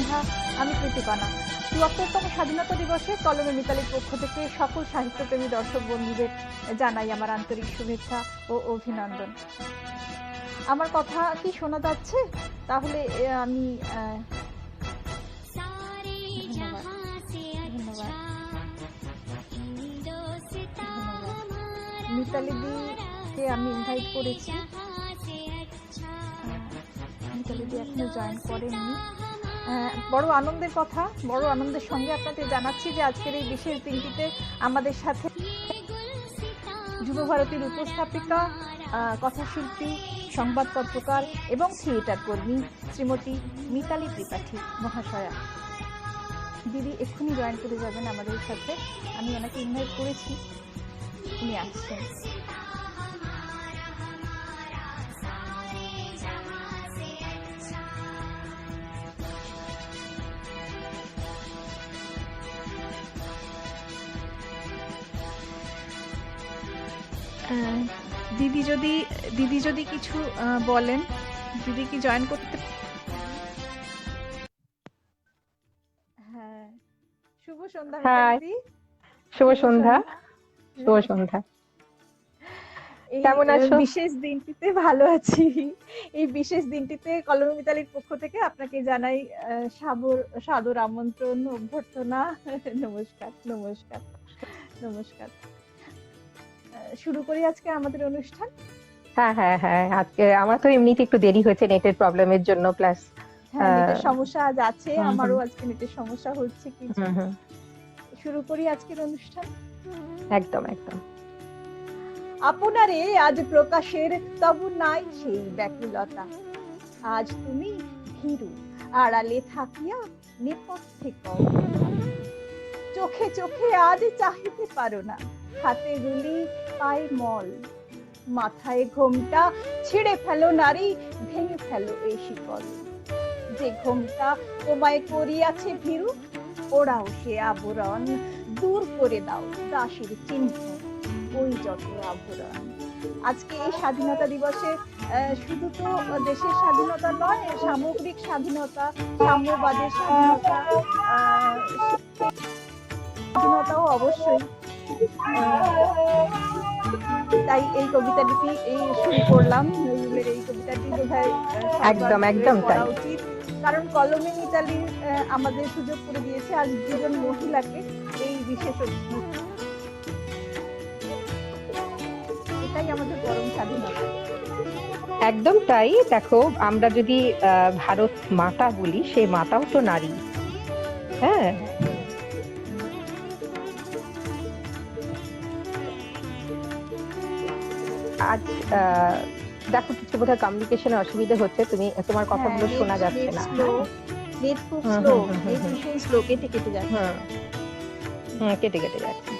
সন্ধ্যা। আমি প্রীতিকণা। ৭৪তম স্বাধীনতা দিবসে কলমে মিতালির পক্ষ থেকে সকল সাহিত্যপ্রেমী দর্শক বন্ধুদের জানাই আমার আন্তরিক শুভেচ্ছা ও অভিনন্দন। আমার কথা কি শোনা যাচ্ছে? তাহলে আমি ধন্যবাদ ধন্যবাদ মিতালি দিকে আমি ইনভাইট করেছি। মিতালি দি এখনো জয়েন করেননি। বড় আনন্দের কথা, বড় আনন্দের সঙ্গে আপনাদের জানাচ্ছি যে আজকের এই বিশেষ দিনটিতে আমাদের সাথে যুবভারতীর উপস্থাপিকা, কথাশিল্পী, সংবাদ পত্রকার এবং থিয়েটার কর্মী শ্রীমতী মিতালি ত্রিপাঠী মহাশয়া। দিদি এক্ষুনি জয়েন করে যাবেন আমাদের সাথে। আমি ওনাকে ইনভাইট করেছি, উনি আসছেন। দিদি যদি কিছু বলেন, দিদি কি জয়েন করতে? হ্যাঁ, শুভ সন্ধ্যা দিদি। শুভ সন্ধ্যা। শুভ সন্ধ্যা। কেমন আছো? বিশেষ দিনটিতে ভালো আছি। এই বিশেষ দিনটিতে কলমে মিতালির পক্ষ থেকে আপনাকে জানাই সাদর আমন্ত্রণ, অভ্যর্থনা। নমস্কার নমস্কার নমস্কার। শুরু করি আজকে আমাদের অনুষ্ঠান। হ্যাঁ হ্যাঁ হ্যাঁ, আজকে আমার তো এমনিতে একটু দেরি হয়েছে নেটের প্রবলেমের জন্য, প্লাস নেটের সমস্যা আজ আছে, আমারও আজকে নেটের সমস্যা হচ্ছে কিছু। শুরু করি আজকের অনুষ্ঠান। একদম একদম। আপনারে আজ প্রকাশের তবু নাই সেই ব্যাকুলতা, আজ তুমি ভীরু আড়ালে থাকিয়া নেপথ্যে কও, চোখে চোখে আজ চাহিতে পারো না, হাতে রুলি পায়ে মল, মাথায় ঘোমটা ছিঁড়ে ফেলো নারী, ভেঙে ফেলো এই শিকল, যে ঘোমটা তোমায় করিয়াছে ভীরু, ওরাও সে আবরণ, দূর করে দাও দাসের চিহ্ন ওই যত আবরণ। আজকে এই স্বাধীনতা দিবসে শুধু তো দেশের স্বাধীনতা নয়, সামগ্রিক স্বাধীনতা, সাম্যবাদের স্বাধীনতা, স্বাধীনতাও অবশ্যই। তাই এই কবিতাটি শুরু করলাম। নজরুলের এই কবিতাটি বোধহয় একদম একদম পড়া উচিত, কারণ কলমে মিতালি আমাদের সুযোগ করে দিয়েছে আজ দুজন মহিলাকে এই বিশেষ, এটাই আমাদের পরম স্বাধীনতা। একদম তাই। দেখো, আমরা যদি ভারত মাতা বলি, সে মাতাও তো নারী। হ্যাঁ, আজ দেখো কিছু বোধহয় কমিউনিকেশনে অসুবিধা হচ্ছে, তোমার কথাগুলো শোনা যাচ্ছে না। নেট খুব স্লো, ভীষণ স্লো, কেটে কেটে যাচ্ছে। কেটে কেটে যাচ্ছে।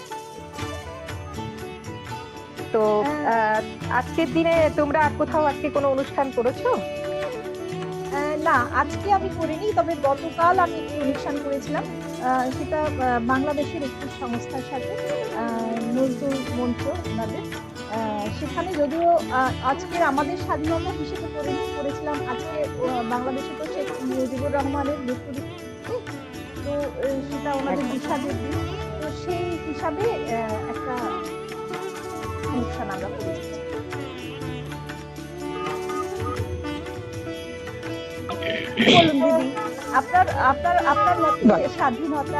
তো আজকের দিনে তোমরা কোথাও আজকে কোনো অনুষ্ঠান করেছো? না, আজকে আমি করিনি, তবে গতকাল আমি একটি অনুষ্ঠান করেছিলাম। সেটা বাংলাদেশের একটি সংস্থার সাথে, নজরুল মঞ্চ ওনাদের। সেখানে যদিও আজকের আমাদের স্বাধীনতা হিসেবে করেছিলাম, আজকে বাংলাদেশে তো শেখ মুজিবুর রহমানের মৃত্যু, তো সেটা ওনাদের বিষাদের দিন, তো সেই হিসাবে একটা অনুষ্ঠান আমরা করেছি। বলুন দিদি, আপনার মতে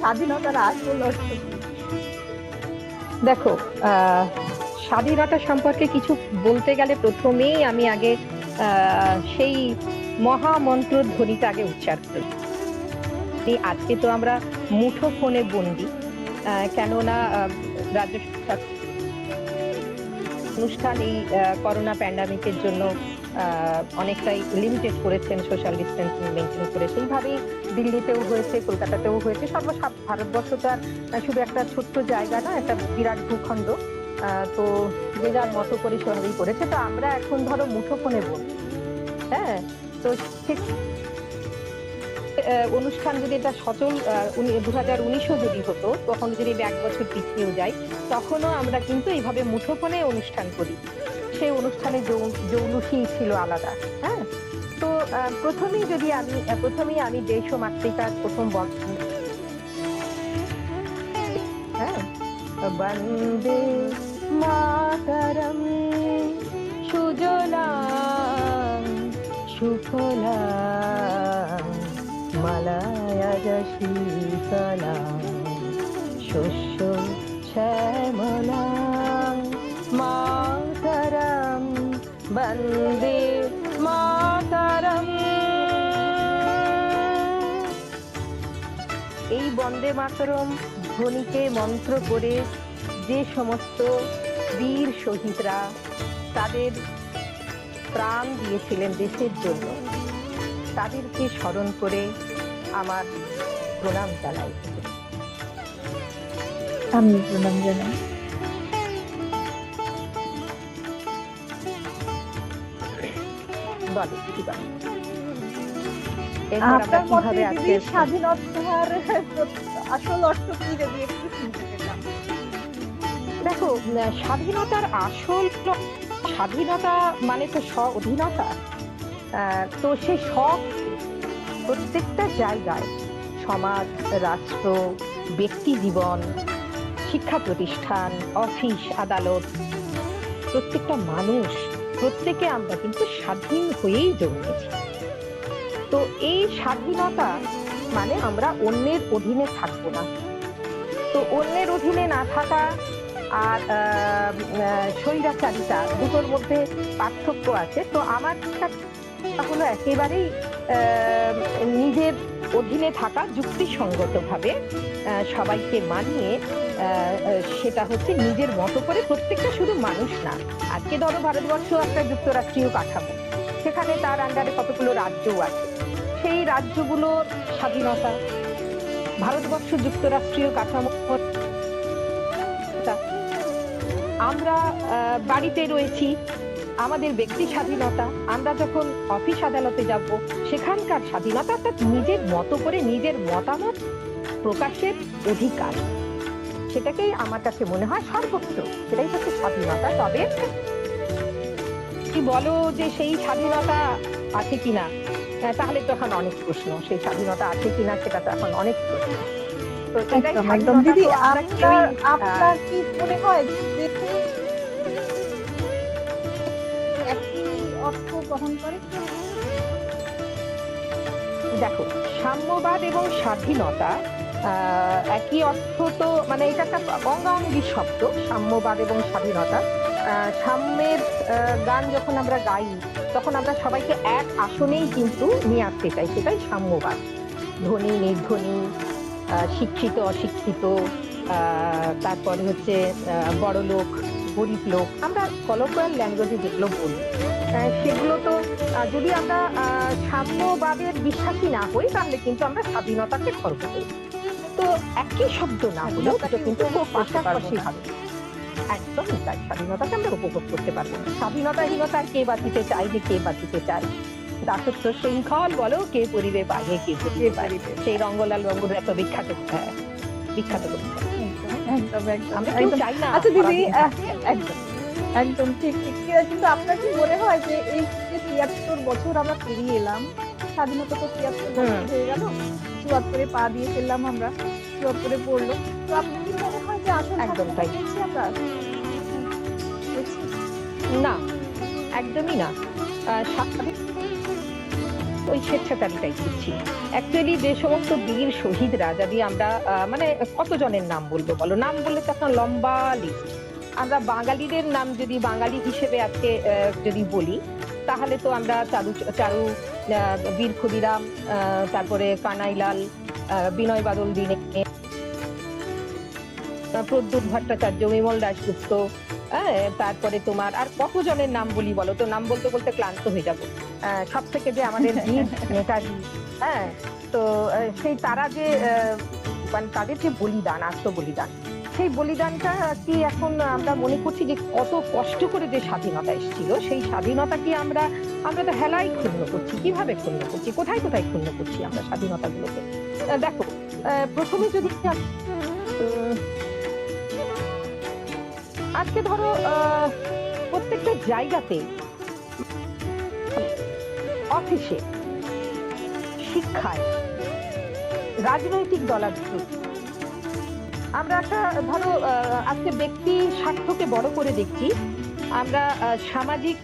স্বাধীনতার আসল অর্থ কি? দেখো, স্বাধীনতা সম্পর্কে কিছু বলতে গেলে প্রথমেই আমি আগে সেই মহামন্ত্র ধ্বনিটা আগে উচ্চার করি। আজকে তো আমরা মুঠো ফোনে বন্দি, কেননা রাজ্য অনুষ্ঠান এই করোনা প্যান্ডামিকের জন্য অনেকটাই লিমিটেড করেছেন, সোশ্যাল ডিস্টেন্সিং মেনটেন করে। সেইভাবেই দিল্লিতেও হয়েছে, কলকাতাতেও হয়েছে। ভারতবর্ষ তো আর শুধু একটা ছোট্ট জায়গা না, একটা বিরাট ভূখণ্ড। তো যে যার মতো করে সঙ্গেই করেছে। তো আমরা এখন ধরো মুঠোফোনে বলি। হ্যাঁ, তো অনুষ্ঠান যদি এটা সচল 2019 যদি হতো, তখন যদি 1 বছর পিছিয়েও যাই, তখনও আমরা কিন্তু এইভাবে মুঠোফোনে অনুষ্ঠান করি। সেই অনুষ্ঠানে জৌলুসি ছিল আলাদা। হ্যাঁ, তো প্রথমেই আমি দেশ ও মাতৃকার প্রথম হ্যাঁ, বন্দে মাতরম সুজলাং সুফলাং মালায়জ শীতলাং শস্য শ্যামলাং মাতরম বন্দে মাতরম। এই বন্দে মাতরম ধ্বনিকে মন্ত্র করে যে সমস্ত বীর শহীদরা তাদের প্রাণ দিয়েছিলেন দেশের জন্য, তাদেরকে স্মরণ করে আমার প্রণাম জানাই। আমি প্রণাম জানাই। বলো কি বলো? আপনার মতে দিদি স্বাধীনতার আসল অর্থ কি, যদি একটু শুনতে পেতাম। দেখো, স্বাধীনতার আসল স্বাধীনতা মানে তো স্বাধীনতা। তো সেই সব প্রত্যেকটা জায়গায় সমাজ, রাষ্ট্র, ব্যক্তি জীবন, শিক্ষা প্রতিষ্ঠান, অফিস, আদালত, প্রত্যেকটা মানুষ, প্রত্যেকে আমরা কিন্তু স্বাধীন হয়েই জন্মেছি। তো এই স্বাধীনতা মানে আমরা অন্যের অধীনে থাকবো না। তো অন্যের অধীনে না থাকা আর স্বৈরাচারিতা দুটোর মধ্যে পার্থক্য আছে। তো আমার হলো একেবারেই নিজের অধীনে থাকা, যুক্তিসঙ্গতভাবে সবাইকে মানিয়ে, সেটা হচ্ছে নিজের মতো করে। প্রত্যেকটা শুধু মানুষ না, আজকে ধরো ভারতবর্ষ একটা যুক্তরাষ্ট্রীয় কাঠামো, সেখানে তার আন্ডারে কতগুলো রাজ্যও আছে, সেই রাজ্যগুলোর স্বাধীনতা। ভারতবর্ষ যুক্তরাষ্ট্রীয় কাঠামো, আমরা বাড়িতে রয়েছি, আমাদের ব্যক্তি স্বাধীনতা। আমরা যখন অফিস আদালতে যাব, সেখানকার স্বাধীনতা, অর্থাৎ নিজের মতো করে নিজের মতামত প্রকাশের অধিকার, সেটাকেই আমার কাছে মনে হয় সর্বোচ্চ, সেটাই হচ্ছে স্বাধীনতা। তবে কি বলো যে সেই স্বাধীনতা আছে কিনা, তাহলে তো এখন অনেক প্রশ্ন। সেই স্বাধীনতা আছে কিনা সেটা তো এখন অনেক প্রশ্ন। তো একদম দিদি, আপনার কি মনে হয় যে একই অর্থ বহন করে? দেখো, সাম্যবাদ এবং স্বাধীনতা একই অর্থ তো, মানে এটা একটা অঙ্গাঙ্গী শব্দ, সাম্যবাদ এবং স্বাধীনতা। সাম্যের গান যখন আমরা গাই, তখন আমরা সবাইকে এক আসনেই কিন্তু নিয়ে আসতে চাই, সেটাই সাম্যবাদ। ধনী নির্ধনী, শিক্ষিত অশিক্ষিত, তারপরে হচ্ছে বড় লোক গরিব লোক, আমরা কলোকিয়াল ল্যাঙ্গুয়েজে যেগুলো বলি, সেগুলো তো যদি আমরা সাম্যবাদের বিশ্বাসী না হই, তাহলে কিন্তু আমরা স্বাধীনতাকে খর্ব করি। তো একই শব্দ না হলেও কিন্তু খুব পাশাপাশি হবে। একদমই তাই, স্বাধীনতাকে আমরা উপভোগ করতে পারবো। স্বাধীনতাহীনতা কে বাঁচিতে চাই, যে কে বাঁচিতে চাই, দাসত্ব শৃঙ্খল বলো, কে পরিবে পারে, কে পরিবে পারিবে, সেই রঙ্গলাল বাবুর এত বিখ্যাত বিখ্যাত কবিতা। আচ্ছা দিদি, একদম ঠিক ঠিক। কিন্তু আপনার কি মনে হয় যে এই যে ৭৩ বছর আমরা পেরিয়ে এলাম, স্বাধীনতা তো ৭৩ বছর হয়ে গেল, ৭৪-এ পা দিয়ে ফেললাম আমরা, ৭৪-এ পড়লো, তো আপনার কি মনে হয় যে আসলে একদম তাই আমরা? না, একদমই না। ওই স্বেচ্ছাচারিতাই করছি। অ্যাকচুয়ালি যে সমস্ত বীর শহীদরা, যদি আমরা মানে কতজনের নাম বলবো বলো, নাম বললে তো একটা লম্বা লিস্ট। আমরা বাঙালিদের নাম যদি বাঙালি হিসেবে আজকে যদি বলি, তাহলে তো আমরা চারু, বীর ক্ষুদিরাম, তারপরে কানাইলাল, বিনয় বাদল দীনেশ, প্রদ্যুৎ ভট্টাচার্য, বিমল দাশগুপ্ত, তারপরে তোমার আর কতজনের নাম বলি বলো তো, নাম বলতে বলতে ক্লান্ত হয়ে যাবো। সব থেকে যে আমাদের বীর নেতাজি, তো সেই তারা যে মানে তাদের যে বলিদান, আত্মবলিদান, সেই বলিদানটা কি এখন আমরা মনে করছি যে কত কষ্ট করে যে স্বাধীনতা এসেছিল, সেই স্বাধীনতা কি আমরা তো হেলাই ক্ষুণ্ণ করছি? কিভাবে ক্ষুণ্ণ করছি, কোথায় কোথায় ক্ষুণ্ণ করছি আমরা স্বাধীনতাগুলোকে? দেখো, প্রথমে যদি আজকে ধরো প্রত্যেকটা জায়গাতে, অফিসে, শিক্ষায়, রাজনৈতিক দলাধূ আমরা একটা ধরো আজকে ব্যক্তি স্বার্থকে বড় করে দেখছি, আমরা সামাজিক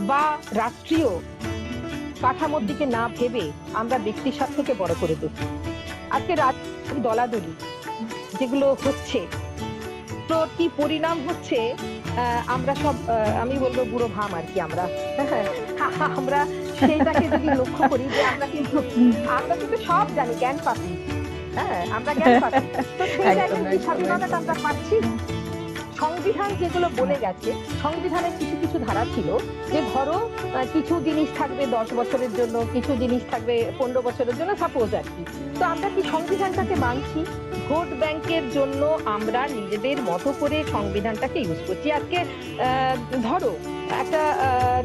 বা রাষ্ট্রীয় কাঠামোর দিকে না ভেবে আমরা ব্যক্তি স্বার্থকে বড় করে দেখছি। আজকে রাজনৈতিক দলাদলি যেগুলো হচ্ছে, তো কি পরিণাম হচ্ছে, আমরা সব আমি বলবো বুড়ো ভাম আর কি, আমরা আমরা সেইটাকে যদি লক্ষ্য করি যে আমরা কিন্তু সব জানি, জ্ঞান পাচ্ছি, হ্যাঁ আমরা জ্ঞান পাচ্ছি, তো সেই জায়গায় কি স্বাধীনতাটা আমরা পাচ্ছি? সংবিধান যেগুলো বলে গেছে, সংবিধানের কিছু কিছু ধারা ছিল যে ধরো কিছু জিনিস থাকবে 10 বছরের জন্য, কিছু জিনিস থাকবে 15 বছরের জন্য, সাপোজ আর কি। তো আমরা কি সংবিধানটাকে মানছি? ভোট ব্যাংকের জন্য আমরা নিজেদের মতো করে সংবিধানটাকে ইউজ করছি। আজকে ধরো একটা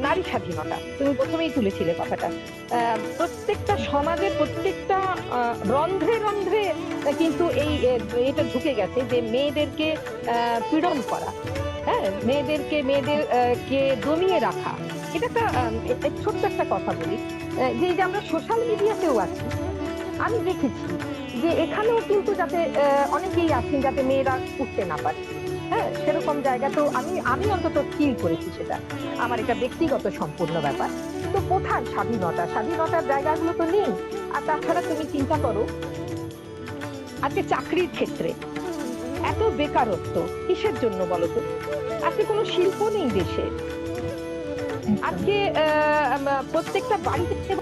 নারী স্বাধীনতা, তুমি প্রথমেই তুলেছিলে কথাটা, প্রত্যেকটা সমাজের প্রত্যেকটা রন্ধ্রে রন্ধ্রে কিন্তু এটা ঢুকে গেছে যে মেয়েদেরকে পীড়ন করা, হ্যাঁ মেয়েদেরকে দমিয়ে রাখা। এটা একটা ছোট্ট একটা কথা বলি, যে আমরা সোশ্যাল মিডিয়াতেও আছি, আমি দেখেছি যে এখানেও কিন্তু যাতে অনেকেই আছেন যাতে মেয়েরা উঠতে না পারে, হ্যাঁ সেরকম জায়গা তো আমি অন্তত ফিল করেছি, সেটা আমার এটা ব্যক্তিগত সম্পূর্ণ ব্যাপার। তো কোথায় স্বাধীনতার জায়গাগুলো তো নেই। আর তাছাড়া তুমি চিন্তা করো, আজকে চাকরির ক্ষেত্রে এত বেকারত্ব কিসের জন্য বলতো? আজকে কোনো শিল্প নেই দেশে, আজকে প্রত্যেকটা বাড়িতে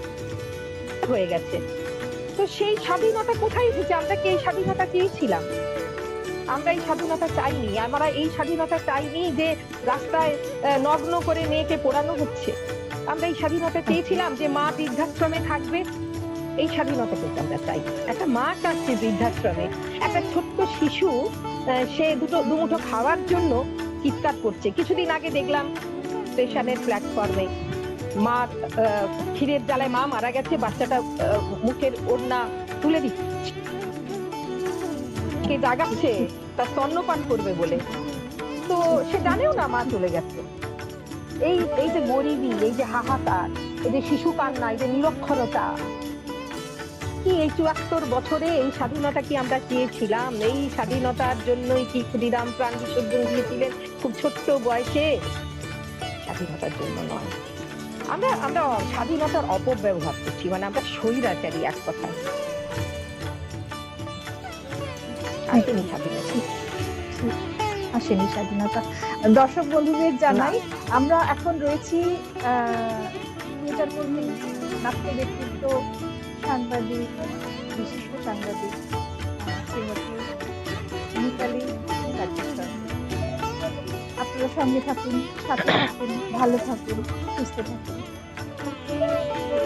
হয়ে গেছে। তো সেই স্বাধীনতা কোথায় এসেছে? আমরা কি এই স্বাধীনতা চেয়েছিলাম? আমরা এই স্বাধীনতা চাইনি। আমরা এই স্বাধীনতা চাইনি যে রাস্তায় নগ্ন করে মেয়েকে পোড়ানো হচ্ছে। আমরা এই স্বাধীনতা চেয়েছিলাম যে মা বৃদ্ধাশ্রমে থাকবে। এই স্বাধীনতা কিন্তু আমরা চাই। একটা মা চাচ্ছে বৃদ্ধাশ্রমে, একটা ছোট্ট শিশু সে দুমুঠো খাওয়ার জন্য চিৎকার করছে। কিছুদিন আগে দেখলাম স্টেশনের প্ল্যাটফর্মে মা ক্ষীরের জ্বালায় মা মারা গেছে, বাচ্চাটা মুখের ওড়না তুলে দিচ্ছে, কে জাগাচ্ছে তার স্তন্যপান করবে বলে, তো সে জানেও না মা চলে গেছে। এই যে গরিবি, এই যে হাহাকার, এই যে শিশু কান্না, এই যে নিরক্ষরতা, কি এই 74 বছরে এই স্বাধীনতা কি আমরা চেয়েছিলাম? এই স্বাধীনতার জন্যই কি ক্ষুদিরাম প্রাণ বিসর্জন দিয়েছিলেন খুব ছোট্ট বয়সে? স্বাধীনতার জন্য নয়। আমরা স্বাধীনতার অপব্যবহার করছি, মানে আমরা স্বৈরাচারী এক কথায়। আসেনি স্বাধীনতা। দর্শক বন্ধুদের জানাই, আমরা এখন রয়েছি থিয়েটার কর্মী, নাট্য ব্যক্তিত্ব, সাংবাদিক, বিশিষ্ট সাংবাদিক শ্রীমতী মিতালী রাজেশ্বর। আপনারা সঙ্গে থাকুন, সাথে থাকুন, ভালো থাকুন, সুস্থ থাকুন।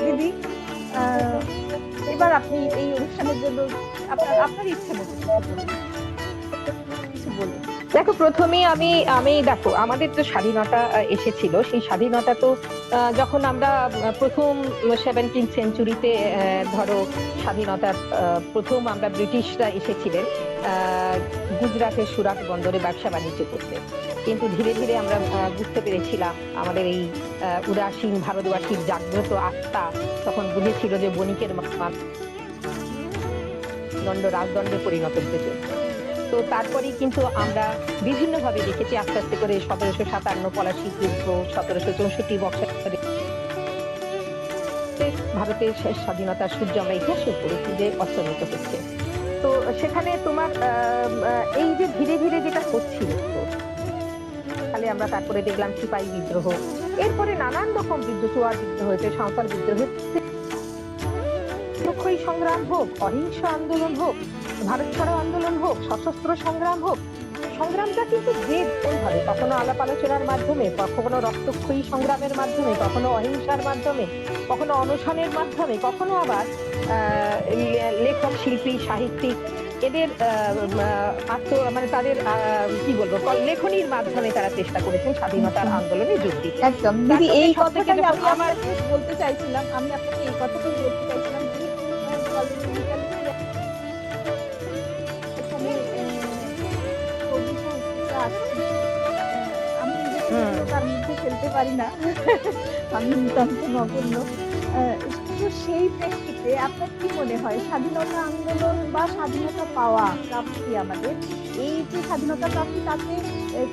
দিদি, এবার আপনি এই অনুষ্ঠানের জন্য আপনার ইচ্ছে মতো কিছু বলুন। দেখো, প্রথমেই আমি দেখো, আমাদের যে স্বাধীনতা এসেছিল, সেই স্বাধীনতা তো যখন আমরা প্রথম 17th সেঞ্চুরিতে ধরো স্বাধীনতার প্রথম আমরা ব্রিটিশরা এসেছিলেন গুজরাটের সুরাট বন্দরে ব্যবসা বাণিজ্য করতে, কিন্তু ধীরে ধীরে আমরা বুঝতে পেরেছিলাম, আমাদের এই উদাসীন ভারতবাসীর জাগ্রত আত্মা তখন বুঝেছিল যে বণিকের দণ্ড রাজদণ্ডে পরিণত হতে। তো তারপরেই কিন্তু আমরা বিভিন্নভাবে দেখেছি আস্তে আস্তে করে 1757 পলাশী যুদ্ধ, 1764 বক্সার ভারতের স্বাধীনতার সূর্য আমরা ইতিহাসে পড়েছি যে অস্তমিত হচ্ছে। তো সেখানে তোমার এই যে ধীরে ধীরে যেটা হচ্ছিল, তাহলে আমরা তারপরে দেখলাম সিপাহী বিদ্রোহ, এরপরে নানান রকম চুয়ার বিদ্রোহ হয়েছে, সাঁওতাল বিদ্রোহ, সংগ্রাম হোক, অহিংস আন্দোলন হোক, ভারত ছাড়ো আন্দোলন হোক, সশস্ত্র সংগ্রাম হোক, সংগ্রামটা কিন্তু যে ওইভাবে কখনো আলাপ আলোচনার মাধ্যমে, কখনো রক্তক্ষয়ী সংগ্রামের মাধ্যমে, কখনো অহিংসার মাধ্যমে, কখনো অনশনের মাধ্যমে, কখনো আবার লেখক, শিল্পী, সাহিত্যিক এদের মানে তাদের কি বলবো লেখনির মাধ্যমে তারা চেষ্টা করেছেন স্বাধীনতার আন্দোলনে যোগ দিতে। একদম দিদি, এই কথাটাই আমি বলতে চাইছিলাম, আমি আপনাকে এই কথাটাই বলতে চাইছিলাম। আমি শব্দগুলো তার মধ্যে ফেলতে পারি না। আমি নিতান্ত নগণ্য। তো সেই প্রেক্ষিতে আপনার কি মনে হয় স্বাধীনতা আন্দোলন বা স্বাধীনতা পাওয়া প্রাপ্তি আমাদের, এই যে স্বাধীনতা প্রাপ্তি তাতে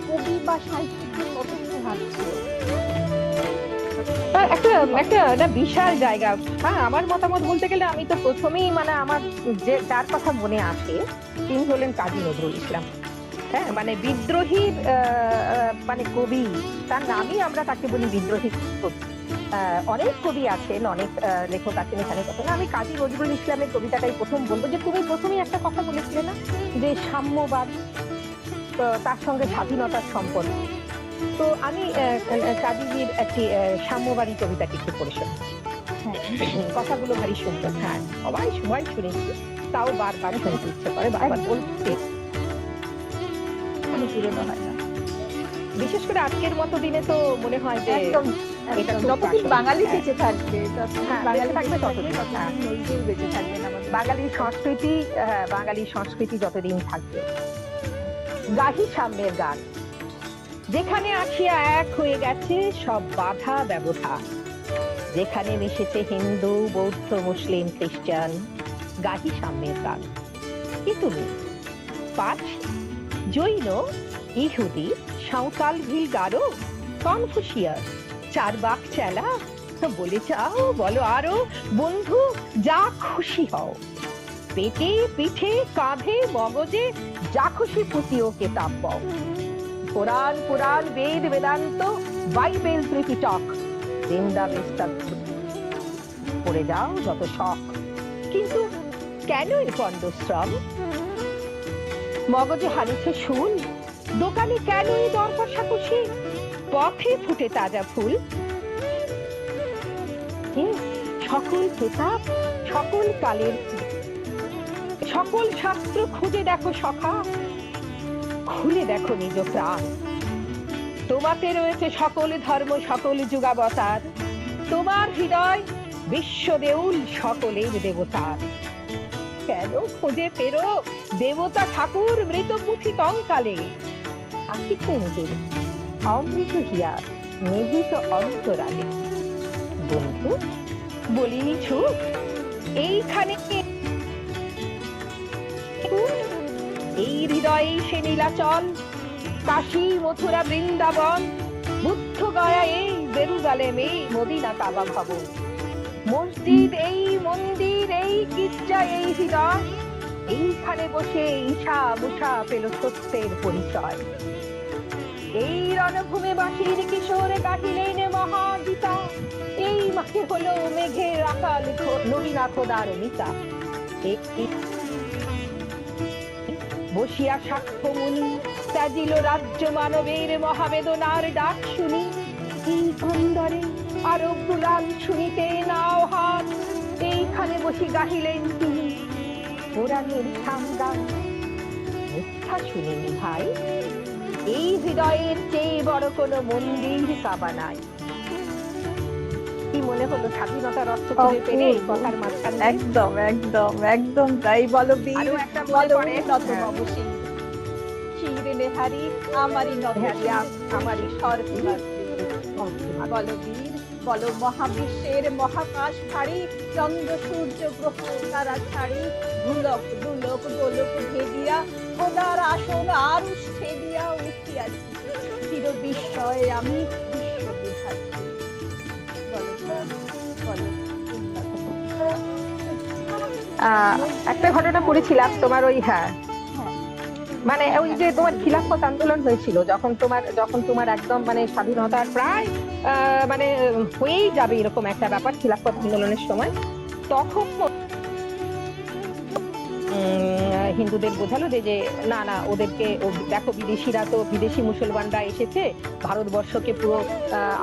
কবি বা সাহিত্যিকদের কতটুকু হাত ছিল? একটা একটা একটা বিশাল জায়গা। হ্যাঁ, আমার মতামত বলতে গেলে আমি তো প্রথমেই মানে আমার যে যার কথা মনে আসে তিনি হলেন কাজী নজরুল ইসলাম। হ্যাঁ, মানে বিদ্রোহীর মানে কবি, তার নামই আমরা তাকে বলি বিদ্রোহী কবি। অনেক কবি আছেন, অনেক লেখক আছেন, এখানে কথা না। আমি কাজী নজরুল ইসলামের কবিতাটাই প্রথম বলবো। যে তুমি প্রথমেই একটা কথা বলেছিলে না, যে সাম্যবাদ, তার সঙ্গে স্বাধীনতার সম্পর্ক। তো আমি কাজীজির একটি সাম্যবাদী কবিতাটি একটু পড়ে শোনাই। কথাগুলো ভারী সুন্দর। হ্যাঁ, সবাই সবাই শুনেছি, তাও বারবার শুনতে ইচ্ছে করে, বারবার বলতে। কোনো পুরনো হয় না। বিশেষ করে আজকের মতো দিনে তো মনে হয় যে একদম এটা খুব যতদিন প্রাসঙ্গিক। বাঙালি হ্যাঁ। বেঁচে থাকবে, ততদিন হ্যাঁ, বাঙালি বেঁচে থাকবে বেঁচে থাকবে, ততদিন। হ্যাঁ। ততদিন নজরুল বেঁচে থাকবেন আমাদের। বাঙালির সংস্কৃতি, বাঙালির সংস্কৃতি যতদিন থাকবে। গাহি সাম্যের গান, যেখানে আসিয়া এক হয়ে গেছে সব বাধা ব্যবধান, যেখানে মিশেছে হিন্দু, বৌদ্ধ, মুসলিম, খ্রিস্টান, গাহি সাম্যের গান। কি তুমি পারসি, জৈন, ইহুদি, সাঁওতাল, ভিল, গারো, কনফুসিয়াস, চারবাক চেলা, বলে যাও, বলো আরো, বন্ধু যা খুশি হও, পেটে, পিঠে, কাঁধে, মগজে, যা খুশি পুঁতিও কেতাব পাও। কোরআন, পুরাণ, বেদ, বেদান্ত, বাইবেল, ত্রিপিটক, জিন্দা বিস্তার পড়ে যাও যত শখ। কিন্তু কেন এর পণ্ডশ্রম? মগজে হারিছে শুল, দোকানে কেন এই দর কষাকষি? পথে ফুটে তাজা ফুল। সকল কেতাব, সকল কালের, সকল শাস্ত্র খুঁজে দেখো সখা, খুলে দেখো নিজ প্রাণ। তোমাতে রয়েছে সকল ধর্ম, সকল যুগাবতার, তোমার হৃদয় বিশ্ব দেউল, সকলের দেবতার। কেন খোঁজে ফেরো দেবতা ঠাকুর মৃত পুঁথি কঙ্কালে? আসিছেন যে অমৃত হিয়া নিহিত অন্তরালে। বন্ধু বলিনি ছুট, এইখানে এই হৃদয়ে সে নীলাচল, কাশী, মথুরা, বৃন্দাবন, বুদ্ধ গয়া, এই জেরুজালেমে, মদিনা, কাবা ভবন, মসজিদ, এই মন্দির, এই গির্জা, এই হৃদয়, এইখানে বসে ঈশা মুষা পেল সত্যের পরিচয়। এই রণভূমে বাসির কিশোরে গাহিলেন মহাগীতা, এই মাঠে হলো মেঘের আকাল নবীনা খোদার মিতা। বসিয়া সাক্ষ্য মুনি ত্যাজিল রাজ্য মানবের মহাবেদনার ডাক শুনি। এই অন্দরে আরব দুলাল শুনিতে নাও হাত, এইখানে বসি গাহিলেন তিনি পুরাণের সামগান। মিথ্যা শুনিনি ভাই, এই হৃদয়ের চেয়ে বড় কোনো মন্দির কাবা নাই। কি মনে হলো স্বাধীনতার অর্থ খুঁজে পেলে এই কথার মাঝখানে? একদম একদম একদম তাই। বলো বীর, আরো একটা মনে বলো পড়ে, নত হ্যাঁ। নবসী, শিরে নেহারি আমারই নবসী, আমারই বলো বীর, বলো মহাবিশ্বের মহাকাশ ছাড়ি, চন্দ্র সূর্য গ্রহ তারা ছাড়ি, ভুলক দুলক গোলক ভেদিয়া, খোদার আসন আরুষ ছেদিয়া উঠিয়াছি, চির বিস্ময়ে আমি বিশ্ব বিধাত্রী। বলো বলো একটা ঘটনা পড়েছিলাম তোমার ওই, হ্যাঁ, মানে ওই যে তোমার খিলাফত আন্দোলন হয়েছিল, যখন তোমার একদম মানে স্বাধীনতার প্রায় মানে হয়েই যাবে এরকম একটা ব্যাপার খিলাফত আন্দোলনের সময়, তখন হিন্দুদের বোঝালো যে না না, ওদেরকে দেখো, বিদেশিরা তো, বিদেশি মুসলমানরা এসেছে ভারতবর্ষকে পুরো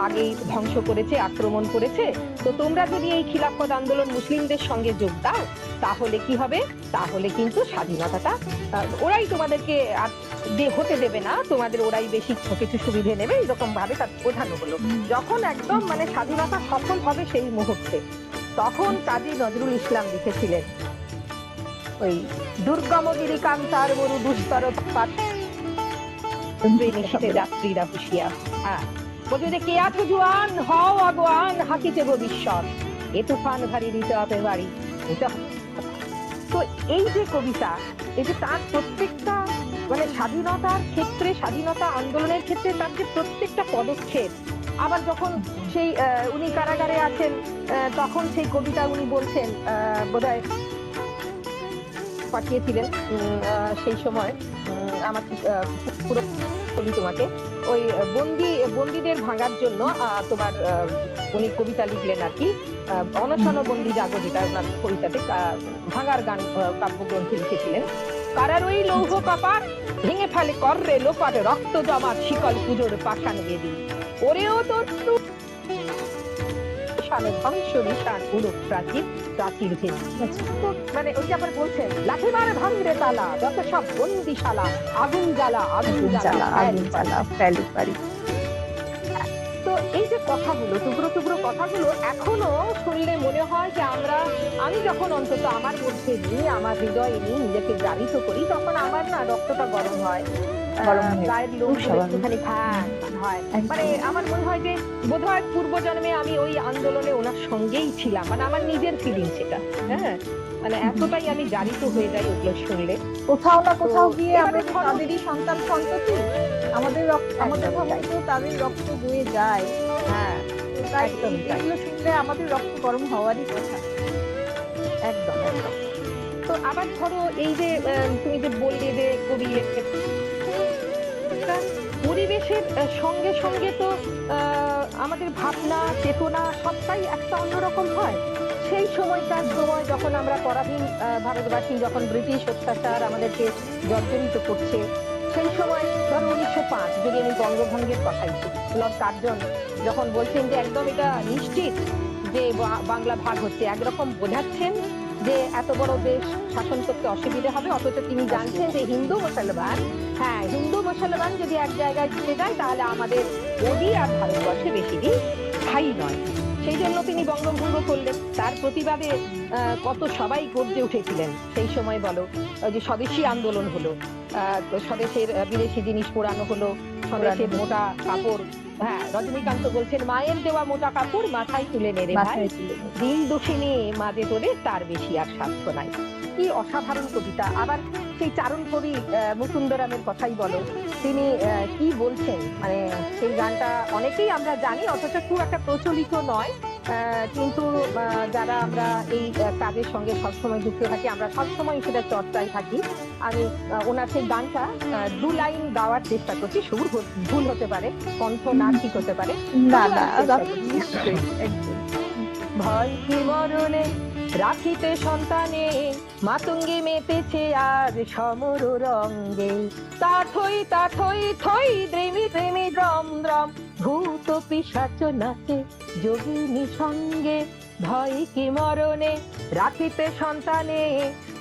আগেই ধ্বংস করেছে, আক্রমণ করেছে, তো তোমরা যদি এই খিলাফত আন্দোলন মুসলিমদের সঙ্গে যোগ দাও তাহলে কি হবে, তাহলে কিন্তু স্বাধীনতাটা ওরাই তোমাদেরকে আর হতে দেবে না, তোমাদের ওরাই বেশি কিছু সুবিধে নেবে, এরকম ভাবে তার বোঝানো হলো। যখন একদম মানে স্বাধীনতা সফল হবে সেই মুহূর্তে, তখন কাজী নজরুল ইসলাম লিখেছিলেন ওই দুর্গমগিরি কান্তার মরু দুস্তর নিশীথে যাত্রীরা হুঁশিয়া। হ্যাঁ, বলছে যে কে আছো জোয়ান, হও আগুয়ান, হাকিতে ভবিষ্যৎ, এ তুফান ভারী দিতে হবে বাড়ি, দিতে হবে। তো এই যে কবিতা, এই যে তার প্রত্যেকটা মানে স্বাধীনতার ক্ষেত্রে, স্বাধীনতা আন্দোলনের ক্ষেত্রে তার যে প্রত্যেকটা পদক্ষেপ, আবার যখন সেই উনি কারাগারে আছেন, তখন সেই কবিতা উনি বলছেন, বোধহয় পাঠিয়েছিলেন সেই সময়, আমার পুরো বলি তোমাকে, ওই বন্দীদের ভাঙার জন্য তোমার উনি কবিতা লিখলেন আর কি, অনশন বন্দী জাগো, যেটা ওনার কবিতাতে ভাঙার গান কাব্যগ্রন্থে লিখেছিলেন। কারার ওই লৌহ কপাট ভেঙে ফেলে কররে লোপাট, রক্ত জমাট শিকল পুজোর পাষাণ বেদি, ওরেও তোর ধ্বংস বিশাল পুরো প্রাচীর প্রাচীর ভেদি। তো মানে ওই যে আবার বলছেন লাঠিমার ভাঙরে তালা, যত সব বন্দিশালা, আগুন জ্বালা আগুন জ্বালা আগুন জ্বালা ফেলি পারি। তো এই যে কথাগুলো, টুকরো টুকরো কথাগুলো এখনো শুনলে মনে হয় যে আমি যখন অন্তত আমার মধ্যে নিয়ে, আমার হৃদয়ে নিয়ে নিজেকে জারিত করি, তখন আমার না রক্তটা গরম হয়, গায়ের লোম একটুখানি হয়। মানে আমার মনে হয় যে বোধহয় পূর্বজন্মে আমি ওই আন্দোলনে ওনার সঙ্গেই ছিলাম, মানে আমার নিজের ফিলিং সেটা। হ্যাঁ, মানে এতটাই আমি জারিত হয়ে যাই ওগুলো শুনলে। কোথাও না কোথাও গিয়ে আমরা তাদেরই সন্তান সন্ততি, আমাদের মধ্যেও তাদের রক্ত বয়ে যায়। হ্যাঁ, তাই এগুলো শুনলে আমাদের রক্ত গরম হওয়ারই কথা। একদম একদম। তো আবার ধরো এই যে তুমি যে বললে যে কবি পরিবেশের সঙ্গে সঙ্গে তো আমাদের ভাবনা চেতনা সবটাই একটা অন্যরকম হয়। সেই সময়কার সময় যখন আমরা পরাধীন ভারতবাসী, যখন ব্রিটিশ অত্যাচার আমাদেরকে জর্জরিত করছে, সেই সময় ধরো 1905, যদি আমি বঙ্গভঙ্গের কথাই লর্ড কার্জন যখন বলছেন যে একদম এটা নিশ্চিত যে বাংলা ভাগ হচ্ছে, একরকম বোঝাচ্ছেন যে এত বড় দেশ শাসন করতে অসুবিধা হবে, অথচ তিনি জানছেন যে হিন্দু মুসলমান যদি এক জায়গায় ঢুকে যায় তাহলে আমাদের মোদী আর ভারতবর্ষে বেশি দিন স্থায়ী নয়। সেই জন্য তিনি বঙ্গভঙ্গ করলেন। তার প্রতিবাদে কত সবাই গর্জে উঠেছিলেন সেই সময়। বলো, যে স্বদেশী আন্দোলন হলো, স্বদেশের বিদেশি জিনিস পোড়ানো হলো, স্বদেশের মোটা কাপড়। হ্যাঁ, রজনীকান্ত বলছেন মায়ের দেওয়া মোটা কাপড় মাথায় তুলে নেড়ে ভাই, দিন দোষিনী মাঝে তোরে তার বেশি আর স্বার্থ নাই। কি অসাধারণ কবিতা! আবার সেই চারণ কবি মুকুন্দরামের কথাই বলো, তিনি কি বলছেন, মানে সেই গানটা অনেকেই আমরা জানি, অথচ খুব একটা প্রচলিত নয়, কিন্তু যারা আমরা এই কাজের সঙ্গে সবসময় যুক্ত থাকি, আমরা সবসময় সেটা চর্চায় থাকি। আমি ওনার সেই গানটা 2 লাইন গাওয়ার চেষ্টা করছি, সুর ভুল হতে পারে, কণ্ঠ না ঠিক হতে পারে। ভয় কি মরণে রাখিতে সন্তানে, মাতঙ্গে মেতেছে আজ সমর রঙ্গে, তা থই থই দ্রেমি দ্রেমি দ্রম দ্রম, ভূত পিশাচ নাচে যোগিনী সঙ্গে। ভয় কি মরণে রাখিতে সন্তানে,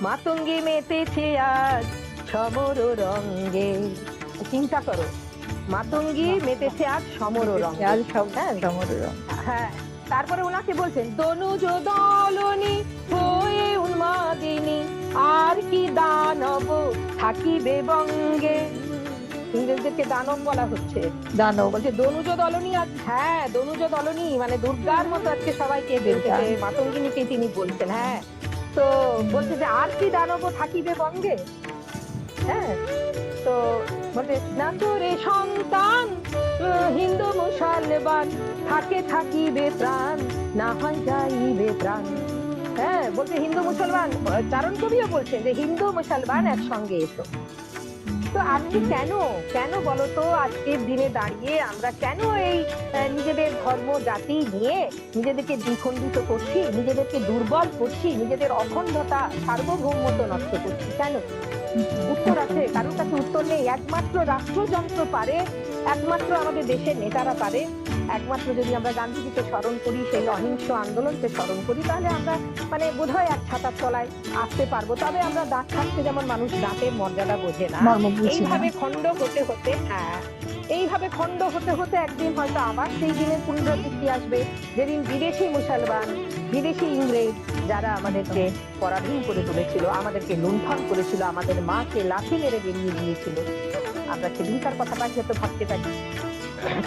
মাতঙ্গে মেতেছে আজ সমর রঙ্গে। চিন্তা করো, মাতঙ্গী মেতেছে আজ সমর রঙ্গে। হ্যাঁ, তারপরে ওনাকে বলছেন দনুজ দলনি হয়ে উন্মাদিনী, আর কি দানব থাকিবে বঙ্গে। ইংরেজদেরকে দানব বলা হচ্ছে, দানব বলছে দনুজ দলনি। আজ হ্যাঁ, দনুজ দলনি মানে দুর্গার মতো আজকে সবাইকে দেখছে, মাতঙ্গিনীকে তিনি বলছেন। হ্যাঁ, তো বলছে যে আর কি দানব থাকিবে বঙ্গে। হ্যাঁ, তো বলছে না তোরে সন্তান হিন্দু মুসলমান, থাকিবে প্রাণ, না হয় যাইবে প্রাণ। হ্যাঁ, বলছে হিন্দু মুসলমান, চারণ কবিও বলছেন যে হিন্দু মুসলমান একসঙ্গে এসো। তো আজকে কেন বলতো, আজকের দিনে দাঁড়িয়ে আমরা কেন এই নিজেদের ধর্ম জাতি নিয়ে নিজেদেরকে দ্বিখণ্ডিত করছি, নিজেদেরকে দুর্বল করছি, নিজেদের অখণ্ডতা সার্বভৌমত্ব নষ্ট করছি? কেন? উত্তর আছে? কারোর কাছে উত্তর নেই। একমাত্র রাষ্ট্রযন্ত্র পারে, একমাত্র আমাদের দেশের নেতারা পারে। একমাত্র যদি আমরা গান্ধীজিকে স্মরণ করি, সেই অহিংস আন্দোলনকে স্মরণ করি, তাহলে আমরা মানে বোধহয় এক ছাতার তলায় আসতে পারবো। তবে আমরা দাঁত থাকতে যেমন মানুষ দাঁতের মর্যাদা বোঝে না, এইভাবে খণ্ড হতে হতে, হ্যাঁ, এইভাবে খণ্ড হতে হতে একদিন হয়তো আবার সেই দিনের পুনরাবৃত্তি আসবে, যেদিন বিদেশি মুসলমান, বিদেশি ইংরেজ যারা আমাদেরকে পরাধীন করে তুলেছিল, আমাদেরকে লুণ্ঠন করেছিল, আমাদের মাকে লাথি মেরে বেরিয়ে দিয়েছিল, আমরা সেদিনকার কথা হয়তো ভাবতে পারি।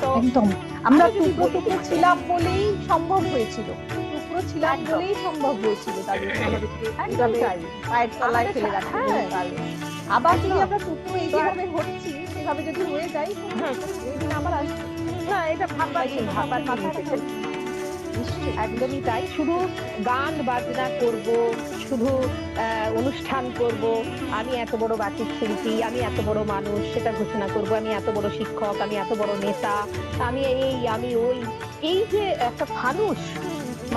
তো একদম আমরা আরো যদি টুকরো বলি টুকরো তোমাকে, ছিলাম বলেই সম্ভব হয়েছিল, টুকরো ছিলাম একদম বলেই সম্ভব হয়েছিল তাদের আমাদেরকে একদম এইভাবে তাই পায়ের তলায় আমাদের ফেলে রাখতে হ্যাঁ বহুকাল। আবার যদি একদম। আমরা টুকরো এই তো যেভাবে হচ্ছি সেভাবে যদি হয়ে যাই হুম, ওই দিন আবার আসবে। না এটা ভাববার তাই দিন, সেটা ভাববার আমাদের দিন মাথায় রাখা এসেছে। উচিত। নিশ্চয়ই একদমই তাই, শুধু গান বাজনা করব, শুধু অনুষ্ঠান করব, আমি এত বড় বাচিক শিল্পী, আমি এত বড় মানুষ সেটা ঘোষণা করব, আমি এত বড় শিক্ষক, আমি এত বড় নেতা, আমি এই আমি ওই, এই যে একটা ফানুস,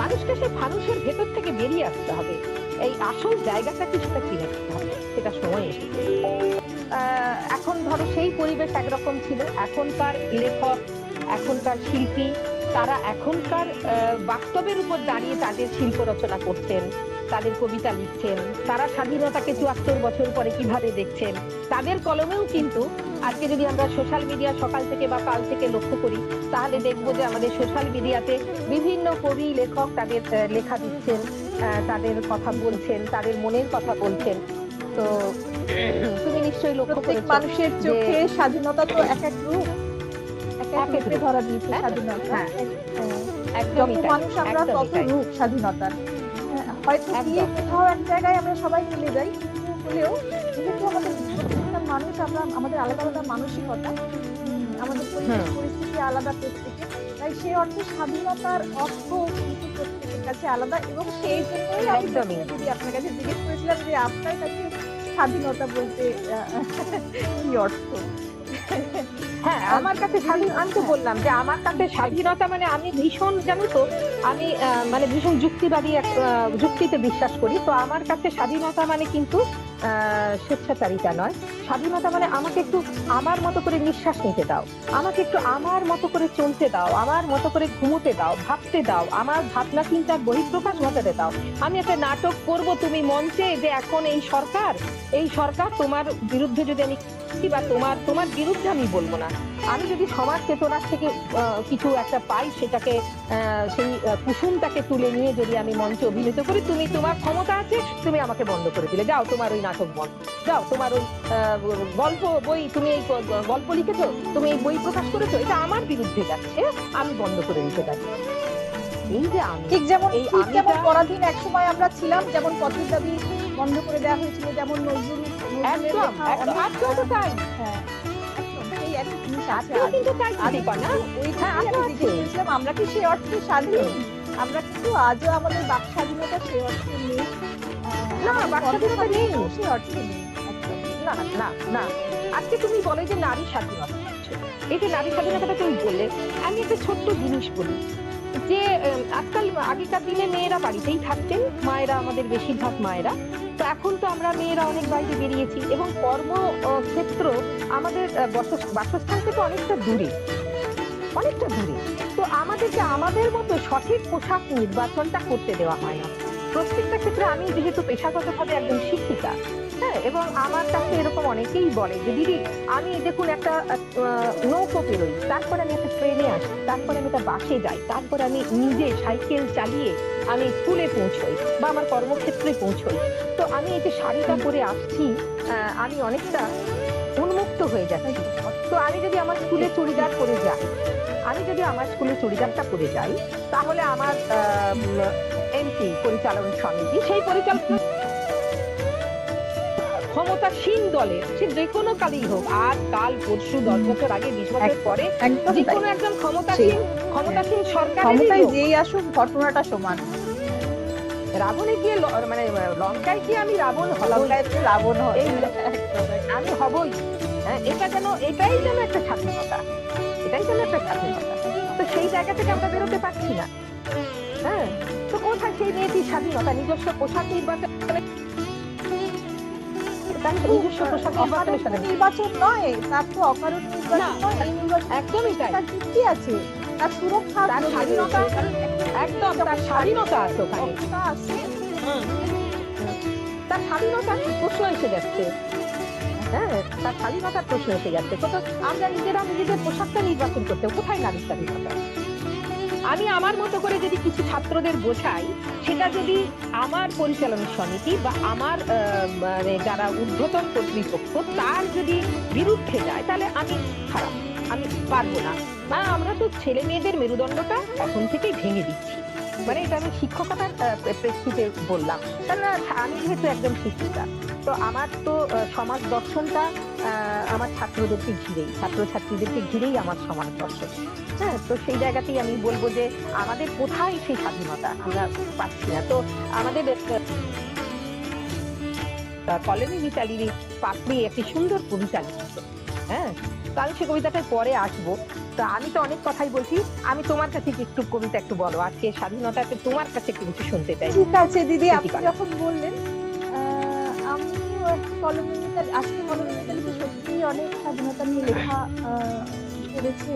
মানুষকে সেই ফানুসের ভেতর থেকে বেরিয়ে আসতে হবে, এই আসল জায়গাটা কি সেটা চিনে নিতে হবে, সেটা সময় এসেছে। এখন ধরো সেই পরিবেশ একরকম ছিল, এখনকার লেখক, এখনকার শিল্পী, তারা এখনকার বাস্তবের উপর দাঁড়িয়ে তাদের শিল্প রচনা করছেন, তাদের কবিতা লিখছেন, তারা স্বাধীনতাকে ৭৪ বছর পরে কিভাবে দেখছেন, তাদের কলমেও কিন্তু আজকে যদি আমরা সোশ্যাল মিডিয়া সকাল থেকে বা কাল থেকে লক্ষ্য করি, তাহলে দেখবো যে আমাদের সোশ্যাল মিডিয়াতে বিভিন্ন কবি লেখক তাদের লেখা দিচ্ছেন, তাদের কথা বলছেন, তাদের মনের কথা বলছেন। তো তুমি নিশ্চয়ই লক্ষ্য প্রত্যেক করেছো মানুষের যে চোখে স্বাধীনতা তো এক এক রূপ, এক এক এক এক রূপে রূপ, ধরা দিয়েছে হ্যাঁ স্বাধীনতা। হ্যাঁ হ্যাঁ, যত একদমই তাই, মানুষ আমরা একদমই তত তাই, রূপ স্বাধীনতার। হয়তো গিয়ে একদম কোথাও এক জায়গায় আমরা সবাই মিলে যাই, কিন্তু হলেও যেহেতু আমাদের প্রত্যেকটা মানুষ আমরা আমাদের আলাদা আলাদা মানসিকতা, আমাদের পরিবেশ হুম পরিস্থিতি আলাদা প্রত্যেকের, তাই সেই অর্থে স্বাধীনতার অর্থ কিন্তু প্রত্যেকের কাছে আলাদা। এবং সেই জন্যই আমি একদমই। প্রথমে যদি আপনার কাছে জিজ্ঞেস করেছিলাম যে আপনার কাছে স্বাধীনতা বলতে কি অর্থ। হ্যাঁ আমার কাছে স্বাধীন, আমি তো বললাম যে আমার কাছে স্বাধীনতা মানে আমি ভীষণ, জানো তো, আমি মানে ভীষণ যুক্তিবাদী, যুক্তিতে বিশ্বাস করি। তো আমার কাছে স্বাধীনতা মানে কিন্তু স্বেচ্ছাচারিতা নয়, স্বাধীনতা মানে আমাকে একটু আমার মতো করে নিঃশ্বাস নিতে দাও, আমাকে একটু আমার মতো করে চলতে দাও, আমার মতো করে ঘুমোতে দাও, ভাবতে দাও, আমার ভাবনা চিন্তার বহিঃপ্রকাশ ঘটাতে দাও। আমি একটা নাটক করব তুমি মঞ্চে, যে এখন এই সরকার তোমার বিরুদ্ধে যদি আমি বা তোমার তোমার বিরুদ্ধে আমি বলবো না, আমি যদি সমাজ চেতনার থেকে কিছু একটা পাই, সেটাকে সেই কুসুমটাকে তুলে নিয়ে যদি আমি মঞ্চে অভিনীত করি, তুমি তোমার ক্ষমতা আছে, তুমি আমাকে বন্ধ করে দিলে, যাও তোমার ওই নাটক বন্ধ, যাও তোমার ওই গল্প বই, তুমি এই গল্প লিখেছো, তুমি এই বই প্রকাশ করেছো, এটা আমার বিরুদ্ধে যাচ্ছে, আমি বন্ধ করে দিতে পারি। এই যে আমি, ঠিক যেমন এই ঠিক যেমন আমিটা পরাধীন এক সময় আমরা ছিলাম, যেমন পথের দাবি বন্ধ করে দেওয়া হয়েছিল, যেমন নজরুলের একদম লেখা অনেক আজকেও তো তাই, হ্যাঁ একদম সেই একই জিনিস আছে আজকেও আজ। কিন্তু তাই আজ ঠিক না, ওই হ্যাঁ আমি আজও জিজ্ঞেস আছে। করেছিলাম আমরা কি সে অর্থে স্বাধীন, আমরা কিন্তু আজও আমাদের বাক স্বাধীনতা সে অর্থে নেই, না আমাদের বাক কণ্ঠ স্বাধীনতা নেই, স্বাধীনতাও সে অর্থে নেই একদম। না না না। আজকে তুমি বলে যে নারী স্বাধীনতা, এই যে নারী স্বাধীনতাটা তুমি বললে, আমি একটা ছোট্ট জিনিস বলি, যে আজকাল আগেকার দিনে মেয়েরা বাড়িতেই থাকতেন, মায়েরা, আমাদের বেশিরভাগ মায়েরা, তো এখন তো আমরা মেয়েরা অনেক বাইরে বেরিয়েছি, এবং কর্মক্ষেত্র আমাদের বাসস্থান থেকে অনেকটা দূরে, অনেকটা দূরে। তো আমাদেরকে আমাদের মতো সঠিক পোশাক নির্বাচনটা করতে দেওয়া হয় না। প্রত্যেকটা ক্ষেত্রে, আমি যেহেতু পেশাগতভাবে একজন শিক্ষিকা, হ্যাঁ, এবং আমার কাছে এরকম অনেকেই বলে যে দিদি, আমি দেখুন একটা নৌকো পেরোই, তারপরে আমি একটা ট্রেনে আসি, তারপরে আমি একটা বাসে যাই, তারপরে আমি নিজে সাইকেল চালিয়ে আমি স্কুলে পৌঁছই বা আমার কর্মক্ষেত্রে পৌঁছই। তো আমি এই যে শাড়িটা পরে আসছি, আমি অনেকটা উন্মুক্ত হয়ে যাচ্ছি। তো আমি যদি আমার স্কুলে চুড়িদার পরে যাই, আমি যদি আমার স্কুলে চুড়িদারটা পরে যাই, তাহলে আমার এমপি পরিচালন সমিতি, সেই পরিচালনা ক্ষমতাসীন দলের, সে যে কোনো কালেই হোক, আজ কাল পরশু 10 বছর আগে 20 বছর পরে, একদম যে তাই। কোনো একজন সেই ক্ষমতাসীন সরকারেরই ক্ষমতায় লোক, যেই আসুক ঘটনাটা সমান। রাবণে গিয়ে মানে লঙ্কায় গিয়ে আমি রাবণ হবই, লঙ্কায় তো রাবণ হয় এই একদম। আমি হবই। হ্যাঁ, এটাই যেন একটা স্বাধীনতা, এটাই যেন একটা স্বাধীনতা। তো সেই জায়গা থেকে আমরা বেরোতে পারছি না। হ্যাঁ, তো কোথায় সেই মেয়েটির স্বাধীনতা, নিজস্ব পোশাক নির্বাচন, তার নিজস্ব পোশাক নির্বাচনের অকারণ স্বাধীনতা? নির্বাচন নয়, তার তো অকারণ না, নির্বাচন নয়, এই নির্বাচন একদমই তাই, তার যুক্তি আছে, তার সুরক্ষা তার জড়িয়ে স্বাধীনতা, রয়েছে। কারণ একদম তার স্বাধীনতা আছে ওখানে, ক্ষমতা আছে। তার স্বাধীনতার প্রশ্ন এসে যাচ্ছে। হ্যাঁ, তার স্বাধীনতার প্রশ্ন এসে যাচ্ছে। তো আমরা নিজেরা নিজেদের পোশাকটা নির্বাচন করতে, কোথায় নারীর স্বাধীনতা? আমি আমার মতো করে যদি কিছু ছাত্রদের বোঝাই, সেটা যদি আমার পরিচালনা সমিতি বা আমার মানে যারা ঊর্ধ্বতন কর্তৃপক্ষ, তার যদি বিরুদ্ধে যায়, তাহলে আমি খারাপ, আমি পারবো না, বা আমরা তো ছেলে মেয়েদের মেরুদণ্ডটা এখন থেকেই ভেঙে দিচ্ছি। মানে এটা আমি শিক্ষকতার প্রেক্ষিতে বললাম, কেননা আমি যেহেতু একজন শিক্ষিকা, তো আমার তো সমাজ দর্শনটা আমার ছাত্রদেরকে ঘিরেই, ছাত্রছাত্রীদেরকে ঘিরেই আমার সমাজ দর্শন। হ্যাঁ, তো সেই জায়গাতেই আমি বলবো যে আমাদের কোথায় সেই স্বাধীনতা আমরা পাচ্ছি না। তো আমাদের কলোনি মিতালির পাপড়ি একটি সুন্দর কবিতা লিখেছে। হ্যাঁ, তো আমি সেই কবিতাটার পরে আসবো। তা আমি তো অনেক কথাই বলছি, আমি তোমার কাছে একটু কবিতা একটু বলো, আজকে স্বাধীনতাতে তোমার কাছে একটু কিছু শুনতে চাই। ঠিক আছে দিদি, আপনি প্রীতিকণা। যখন বললেন আমিও একটু কলমে মিতালি, আজকে কলমে মিতালিতে সত্যি অনেক স্বাধীনতা নিয়ে লেখা করেছে,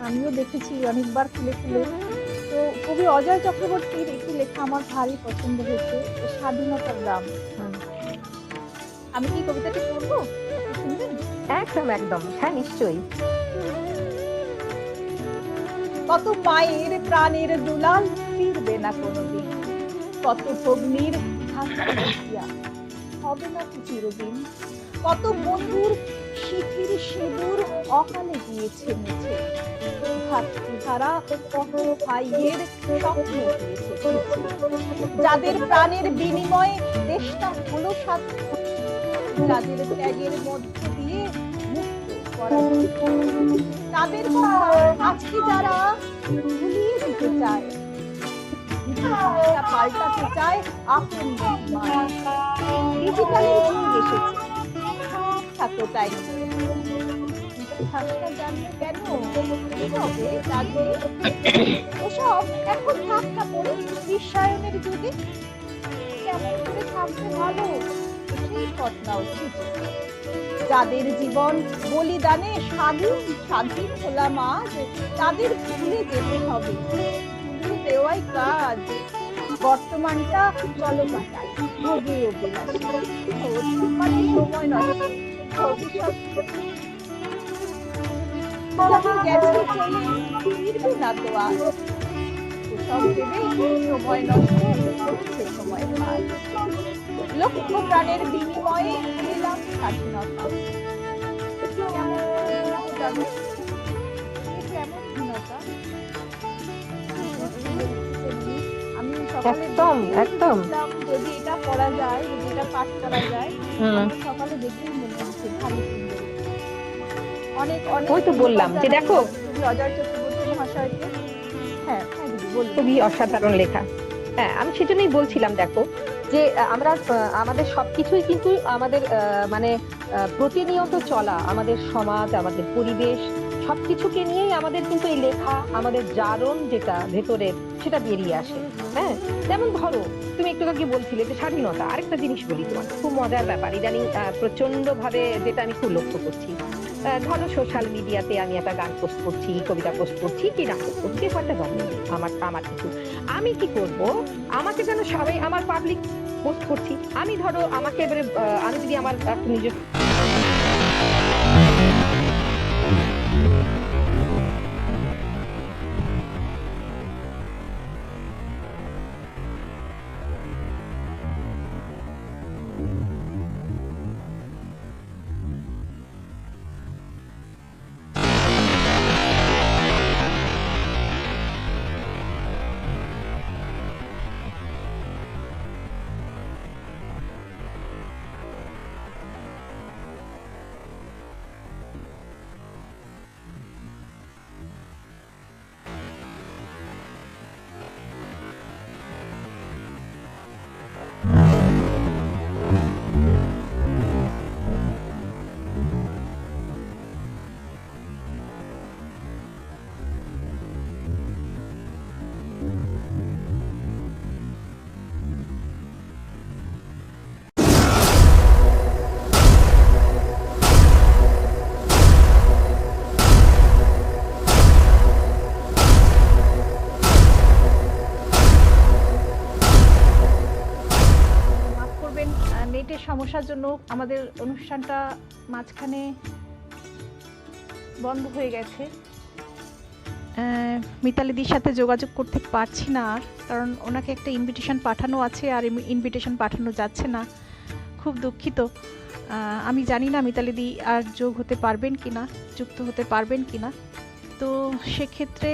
আমিও দেখেছি অনেকবার খুলে খুলে। তো কবি অজয় চক্রবর্তীর একটি লেখা আমার ভারী পছন্দ হয়েছে, স্বাধীনতার দাম। আমি কি কবিতাটি পড়বো, আপনি শুনবেন? একদম একদম, হ্যাঁ নিশ্চয়ই। কত মায়ের প্রাণের দুলাল ফিরবে না কোনোদিন, কত ভগ্নির হাসিয়া হবে না কি চিরদিন, কত বন্ধুর শিথির সিঁদুর অকালে গিয়েছে মুছে, ভাতৃহারা কত ভাইয়ের স্বপ্ন দিয়েছে ছিঁচে। যাদের প্রাণের বিনিময়ে দেশটা হলো স্বাধীন, যাদের ত্যাগের মধ্য দিয়ে মুক্ত করা হয়েছে, তাদের কথা আজকে যারা ভুলিয়ে দিতে চায়, ইতিহাসটা পাল্টাতে চায় আপন মহিমায়। ডিজিটালের যুগ এসেছে, থাকো তাই নিয়ে। ইতিহাসটা জানলে কেন নীরবে জাগে, ওসব এখন থাক না পড়ে বিশ্বায়নের যুগে। কেমন করে থাকতে ভালো সেই পথ নাও খুঁজে। যাদের জীবন বলিদানে স্বাধীন স্বাধীন হলাম আজ, তাদের ভুলে যেতে হবে, ভুলে দেওয়াই কাজ। বর্তমানটা চলো কাটাই ভোগে অভিলাষী, মানে সময় নষ্ট, ভবিষ্যৎ যখন গেছে চলে ফিরবে না তো আজ। সব ভেবে সময় নষ্ট হচ্ছে সময় আজ। লক্ষ প্রাণের বিনিময়ে পেলাম স্বাধীনতা। কেমন যাবে, কেমন হীনতা। আমি সকালে একদম একদম দেখলাম যদি এটা পড়া যায়, যদি এটা পাঠ করা যায়, সকালে দেখেই মনে হচ্ছে ভালো সুন্দর। অনেক অনেক ওই তো বললাম যে দেখো অজয় চক্রবর্তী মহাশয়কে। হ্যাঁ হ্যাঁ দিদি বলুন। খুবই অসাধারণ লেখা। হ্যাঁ, আমি সেজন্যই বলছিলাম দেখো যে আমরা আমাদের সবকিছুই কিন্তু আমাদের মানে প্রতিনিয়ত চলা আমাদের সমাজ, আমাদের পরিবেশ, সবকিছুকে নিয়েই আমাদের কিন্তু এই লেখা, আমাদের জারণ যেটা ভেতরের সেটা বেরিয়ে আসে। হ্যাঁ, যেমন ধরো তুমি একটু আগে বলছিলে যে স্বাধীনতা, আরেকটা জিনিস বলি তোমার, খুব মজার ব্যাপার ইদানিং প্রচন্ড ভাবে যেটা আমি খুব লক্ষ্য করছি। ধরো সোশ্যাল মিডিয়াতে আমি একটা গান পোস্ট করছি, কবিতা পোস্ট করছি, কি নাটক করছি, একটা গল্প, আমার কিছু, আমি কি করব, আমাকে যেন সবাই আমার পাবলিক পোস্ট করছি, আমি ধরো আমাকে এবারে আমি যদি আমার একটা নিজের নেটের সমস্যার জন্য আমাদের অনুষ্ঠানটা মাঝখানে বন্ধ হয়ে গেছে। মিতালিদির সাথে যোগাযোগ করতে পারছি না আর, কারণ ওনাকে একটা ইনভিটেশন পাঠানো আছে আর ইনভিটেশন পাঠানো যাচ্ছে না। খুব খুব দুঃখিত। আমি জানি না মিতালিদি আর যোগ হতে পারবেন কিনা, যুক্ত হতে পারবেন কিনা। তো সেক্ষেত্রে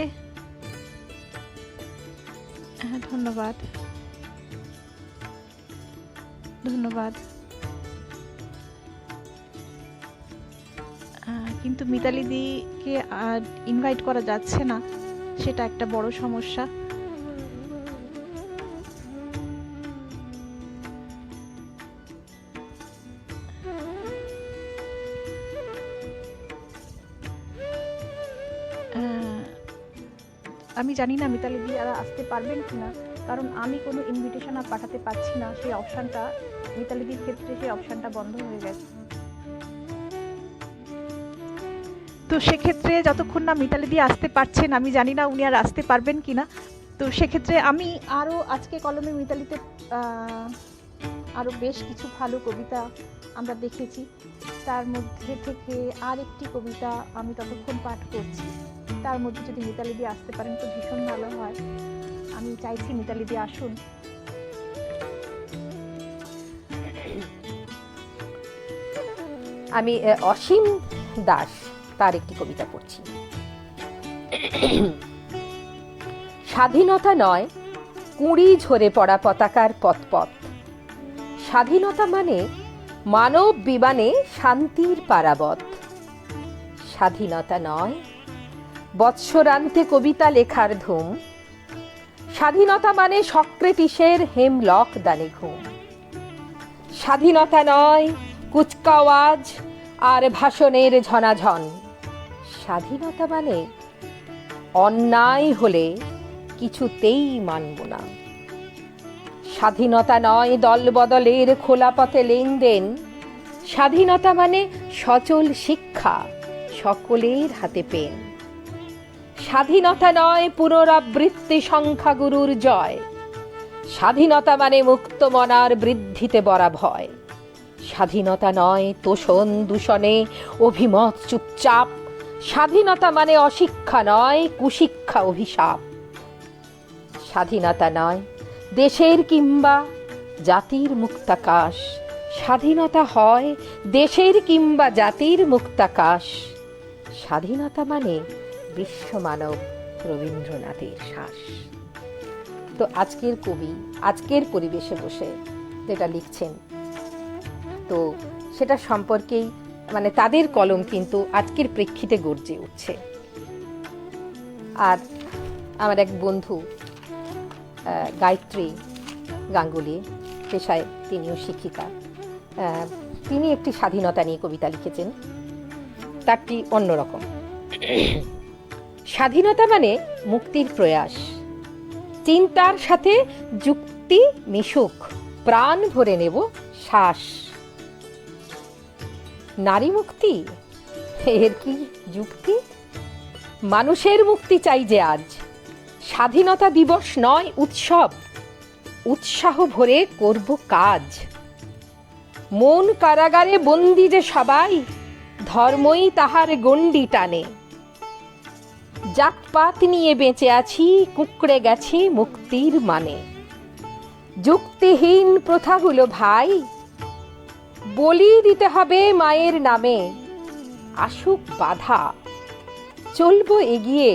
হ্যাঁ, ধন্যবাদ। ধন্যবাদ। কিন্তু মিতালিদিকে ইনভাইট করা যাচ্ছে না, সেটা একটা বড় সমস্যা। আমি জানি না মিতালিদি আর আসতে পারবেন কিনা, কারণ আমি কোনো ইনভিটেশন আর পাঠাতে পারছি না। সেই অপশানটা মিতালিদির ক্ষেত্রে সেই অপশানটা বন্ধ হয়ে গেছে। তো সেক্ষেত্রে যতক্ষণ না মিতালিদি আসতে পারছেন, আমি জানি না উনি আর আসতে পারবেন কিনা। তো সেক্ষেত্রে আমি আরও আজকে কলমে মিতালিতে আরও বেশ কিছু ভালো কবিতা আমরা দেখেছি, তার মধ্যে থেকে আর একটি কবিতা আমি ততক্ষণ পাঠ করছি। তার মধ্যে যদি মিতালিদি আসতে পারেন তো ভীষণ ভালো হয়। আমি চাইছি মিতালিদি আসুন। আমি অসীম দাস তার একটি কবিতা পড়ছি। স্বাধীনতা নয় কুঁড়ি ঝরে পড়া পতাকার পথ, স্বাধীনতা মানে মানব বিমানে শান্তির পারাবত। স্বাধীনতা নয় বৎসরান্তে কবিতা লেখার ধুম, স্বাধীনতা মানে সক্রেটিসের হেমলক দানে ঘুম। স্বাধীনতা নয় কুচকাওয়াজ আর ভাষণের ঝনাঝন, স্বাধীনতা মানে অন্যায় হলে কিছুতেই মানব না। স্বাধীনতা নয় দলবদলের খোলা পথে লেনদেন, স্বাধীনতা মানে সচল শিক্ষা, সকলের হাতে পেন। স্বাধীনতা নয় পুনরাবৃত্তি সংখ্যাগুরুর জয়, স্বাধীনতা মানে মুক্তমনার বৃদ্ধিতে বরা ভয়। স্বাধীনতা নয় তোষণ দূষণে অভিমত চুপচাপ, স্বাধীনতা মানে অশিক্ষা নয় কুশিক্ষা অভিশাপ। স্বাধীনতা নয় দেশের কিংবা জাতির মুক্তাকাশ, স্বাধীনতা হয় দেশের কিংবা জাতির মুক্তাকাশ। স্বাধীনতা মানে বিশ্বমানব রবীন্দ্রনাথের শ্বাস। তো আজকের কবি আজকের পরিবেশে বসে যেটা লিখছেন, তো সেটা সম্পর্কেই মানে তাদের কলম কিন্তু আজকের প্রেক্ষিতে গর্জে উঠছে। আর আমার এক বন্ধু গায়ত্রী গাঙ্গুলি, পেশায় তিনিও শিক্ষিকা, তিনি একটি স্বাধীনতা নিয়ে কবিতা লিখেছেন। তারটি অন্যরকম। স্বাধীনতা মানে মুক্তির প্রয়াস, চিন্তার সাথে যুক্তি মিশুক, প্রাণ ভরে নেব শ্বাস। নারী মুক্তি এর কি যুক্তি? মানুষের মুক্তি চাই যে আজ, স্বাধীনতা দিবস নয় উৎসব, উৎসাহ ভরে করব কাজ। মন কারাগারে বন্দি যে সবাই, ধর্মই তাহার গণ্ডি টানে। জাতপাত নিয়ে বেঁচে আছি, কুঁকড়ে গেছে মুক্তির মানে। যুক্তিহীন প্রথাগুলো ভাই বলি দিতে হবে মায়ের নামে। আসুক বাধা চলবো এগিয়ে,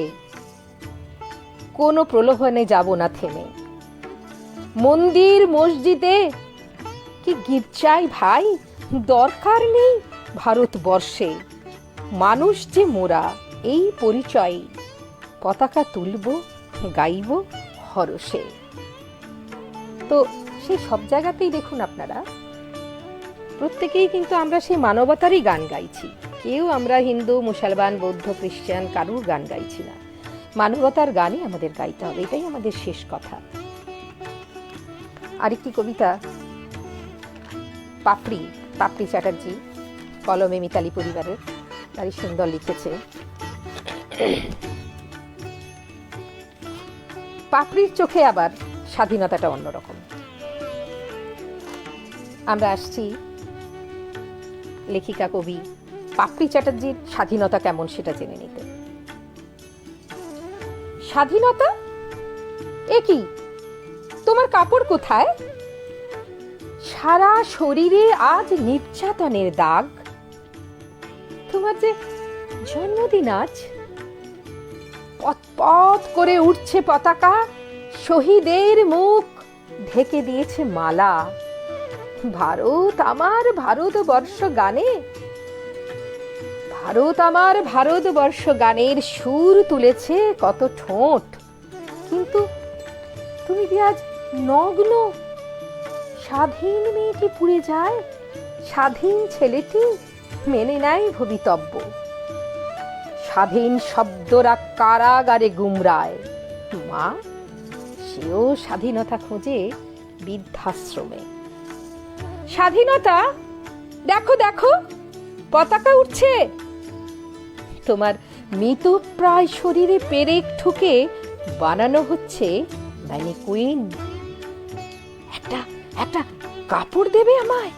কোনো প্রলোভনে যাব না থেমে। মন্দির মসজিদে কি গির্জায় ভাই দরকার নেই ভারতবর্ষে। মানুষ যে মোরা এই পরিচয়, পতাকা তুলব গাইব হরষে। তো সেই সব জায়গাতেই দেখুন আপনারা, প্রত্যেকেই কিন্তু আমরা সেই মানবতারই গান গাইছি। কেউ আমরা হিন্দু মুসলমান বৌদ্ধ খ্রিস্টান কারুর গান গাইছি না, মানবতার গানই আমাদের গাইতে হবে, এটাই আমাদের শেষ কথা। আরেকটি কবিতা পাপড়ি চ্যাটার্জি, কলমে মিতালি পরিবারের, তারই সুন্দর লিখেছে। পাপড়ির চোখে আবার স্বাধীনতাটা অন্যরকম। আমরা আসছি লেখিকা কবি পাপড়ি চ্যাটার্জির স্বাধীনতা কেমন সেটা জেনে নিতে। স্বাধীনতা এ কি? তোমার কাপড় কোথায়? সারা শরীরে আজ নির্যাতনের দাগ। তোমার যে জন্মদিন আজ, পথ পথ করে উঠছে পতাকা, শহীদের মুখ ঢেকে দিয়েছে মালা। ভারত আমার ভারতবর্ষ গানে, ভারত আমার ভারতবর্ষ গানের সুর তুলেছে কত ঠোঁট, কিন্তু তুমি যে আজ নগ্ন। স্বাধীন মেয়েটি পুড়ে যায়, স্বাধীন ছেলেটি মেনে নেয় ভবিতব্য। স্বাধীন শব্দরা কারাগারে গুমরায়, মা সেও স্বাধীনতা খোঁজে বৃদ্ধাশ্রমে। স্বাধীনতা, দেখো দেখো পতাকা উঠছে। তোমার মৃতপ্রায় শরীরে পেরেক ঠুকে বানানো হচ্ছে ম্যানিকুইন। একটা একটা কাপড় দেবে আমায়,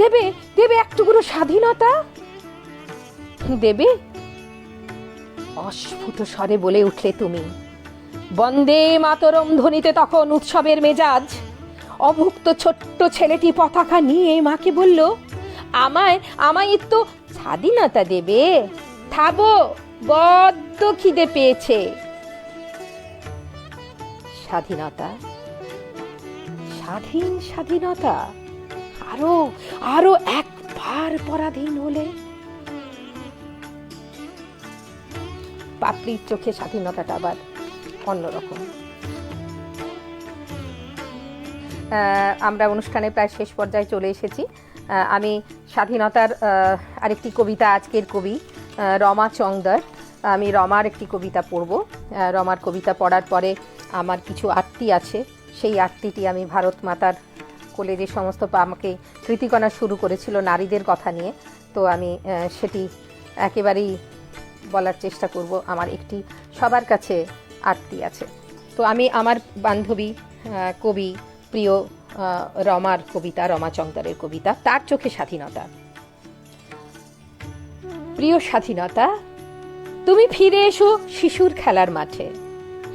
দেবে দেবে এক টুকরো স্বাধীনতা দেবে। অস্ফুট স্বরে বলে উঠলে তুমি। বন্দে মাতরম ধ্বনিতে তখন উৎসবের মেজাজ। অভুক্ত ছোট্ট ছেলেটি পতাকা নিয়ে মাকে বলল, আমায় আমায় একটু স্বাধীনতা দেবে, খাবো, বড্ড খিদে পেয়েছে। স্বাধীনতা, স্বাধীন স্বাধীনতা, আরো আরো একবার পরাধীন হলে। পাপড়ির চোখে স্বাধীনতাটা আবার অন্যরকম। আমরা অনুষ্ঠানে প্রায় শেষ পর্যায়ে চলে এসেছি। আমি স্বাধীনতার আরেকটি কবিতা, আজকের কবি রমা চংদার, আমি রমার একটি কবিতা পড়ব। রমার কবিতা পড়ার পরে আমার কিছু আরতি আছে, সেই আরতিটি আমি ভারত মাতার কোলে যে সমস্ত আমাকে কৃতিকণা শুরু করেছিল নারীদের কথা নিয়ে, তো আমি সেটি একেবারেই বলার চেষ্টা করব। আমার একটি সবার কাছে আরতি আছে। তো আমি আমার বান্ধবী কবি প্রিয় রমার কবিতা, রমা চংদারের কবিতা, তার চোখে স্বাধীনতা। প্রিয় স্বাধীনতা, তুমি ফিরে এসো শিশুর খেলার মাঠে।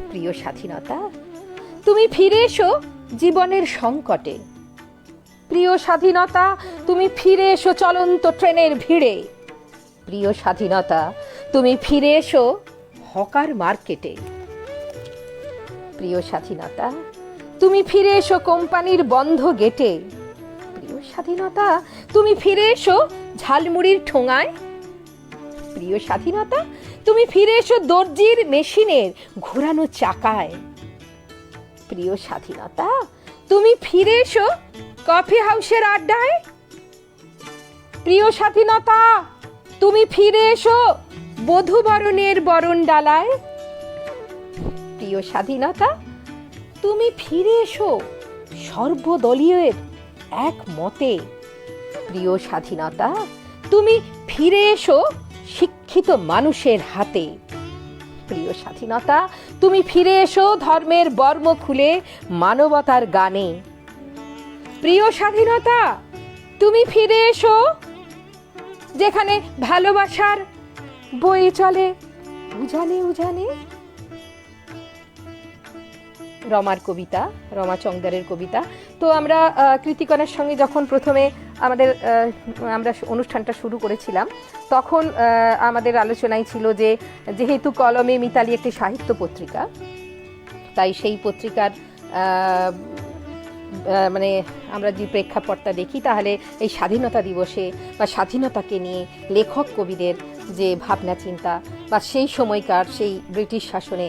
প্রিয় স্বাধীনতা, তুমি ফিরে এসো জীবনের সংকটে। প্রিয় স্বাধীনতা, তুমি ফিরে এসো চলন্ত ট্রেনের ভিড়ে। প্রিয় স্বাধীনতা, তুমি ফিরে এসো হকার মার্কেটে। প্রিয় স্বাধীনতা, তুমি ফিরে এসো কোম্পানির বন্ধ গেটে। প্রিয় স্বাধীনতা, তুমি ফিরে এসো ঝালমুড়ির ঠোঙায়। প্রিয় স্বাধীনতা, তুমি ফিরে এসো দর্জির মেশিনের ঘোরানো চাকায়। প্রিয় স্বাধীনতা, তুমি ফিরে এসো কফি হাউসের আড্ডায়। প্রিয় স্বাধীনতা, তুমি ফিরে এসো বধূবরণের বরণ ডালায়। প্রিয় স্বাধীনতা, তুমি ফিরে এসো সর্বদলীয়ের এক মতে। প্রিয় স্বাধীনতা, তুমি ফিরে এসো শিক্ষিত মানুষের হাতে। প্রিয় স্বাধীনতা, তুমি ফিরে এসো ধর্মের বর্ম খুলে মানবতার গানে। প্রিয় স্বাধীনতা, তুমি ফিরে এসো যেখানে ভালোবাসার বয়ে চলে উজানে উজানে। রমার কবিতা, রমা চংদারের কবিতা। তো আমরা কৃতিকণার সঙ্গে যখন প্রথমে আমরা অনুষ্ঠানটা শুরু করেছিলাম, তখন আমাদের আলোচনায় ছিল যে যেহেতু কলমে মিতালি একটি সাহিত্য পত্রিকা, তাই সেই পত্রিকার মানে আমরা যে প্রেক্ষাপটটা দেখি, তাহলে এই স্বাধীনতা দিবসে বা স্বাধীনতাকে নিয়ে লেখক কবিদের যে ভাবনা চিন্তা, বা সেই সময়কার সেই ব্রিটিশ শাসনে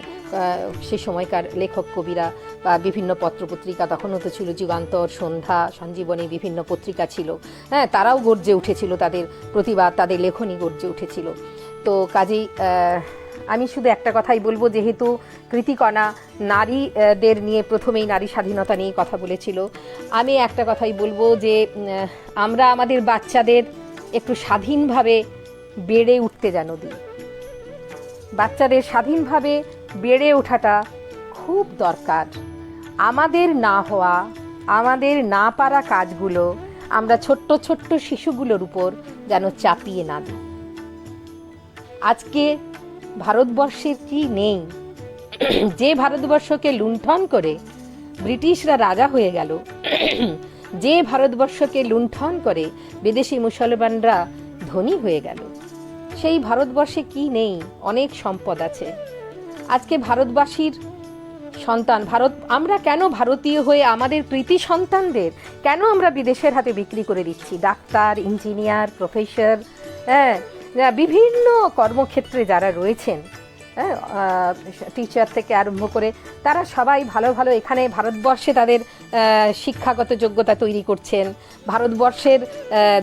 সেই সময়কার লেখক কবিরা বা বিভিন্ন পত্রপত্রিকা, তখনও তো ছিল যুগান্তর, সন্ধ্যা, সঞ্জীবনী, বিভিন্ন পত্রিকা ছিল, হ্যাঁ, তারাও গর্জে উঠেছিল, তাদের প্রতিবাদ, তাদের লেখনী গর্জে উঠেছিল। তো কাজেই আমি শুধু একটা কথাই বলবো, যেহেতু কৃতিকণা নারীদের নিয়ে প্রথমেই নারী স্বাধীনতা নিয়ে কথা বলেছিল, আমি একটা কথাই বলবো যে আমরা আমাদের বাচ্চাদের একটু স্বাধীনভাবে বেড়ে উঠতে যেন দিই। বাচ্চাদের স্বাধীনভাবে বেড়ে ওঠাটা খুব দরকার। আমাদের না হওয়া, আমাদের না পারা কাজগুলো আমরা ছোট্ট ছোট্ট শিশুগুলোর উপর যেন চাপিয়ে না দিই। আজকে ভারতবর্ষের কি নেই, যে ভারতবর্ষকে লুণ্ঠন করে ব্রিটিশরা রাজা হয়ে গেল, যে ভারতবর্ষকে লুণ্ঠন করে বিদেশি মুসলমানরা ধনী হয়ে গেল, সেই ভারতবর্ষে কি নেই? অনেক সম্পদ আছে। আজকে ভারতবাসীর সন্তান আমরা কেন ভারতীয় হয়ে আমাদের কৃতি সন্তানদের কেন আমরা বিদেশের হাতে বিক্রি করে দিচ্ছি? ডাক্তার, ইঞ্জিনিয়ার, প্রফেসর, বিভিন্ন কর্মক্ষেত্রে যারা রয়েছেন, টিচার থেকে আরম্ভ করে তারা সবাই ভালো ভালো এখানে ভারতবর্ষে তাদের শিক্ষাগত যোগ্যতা তৈরি করছেন, ভারতবর্ষের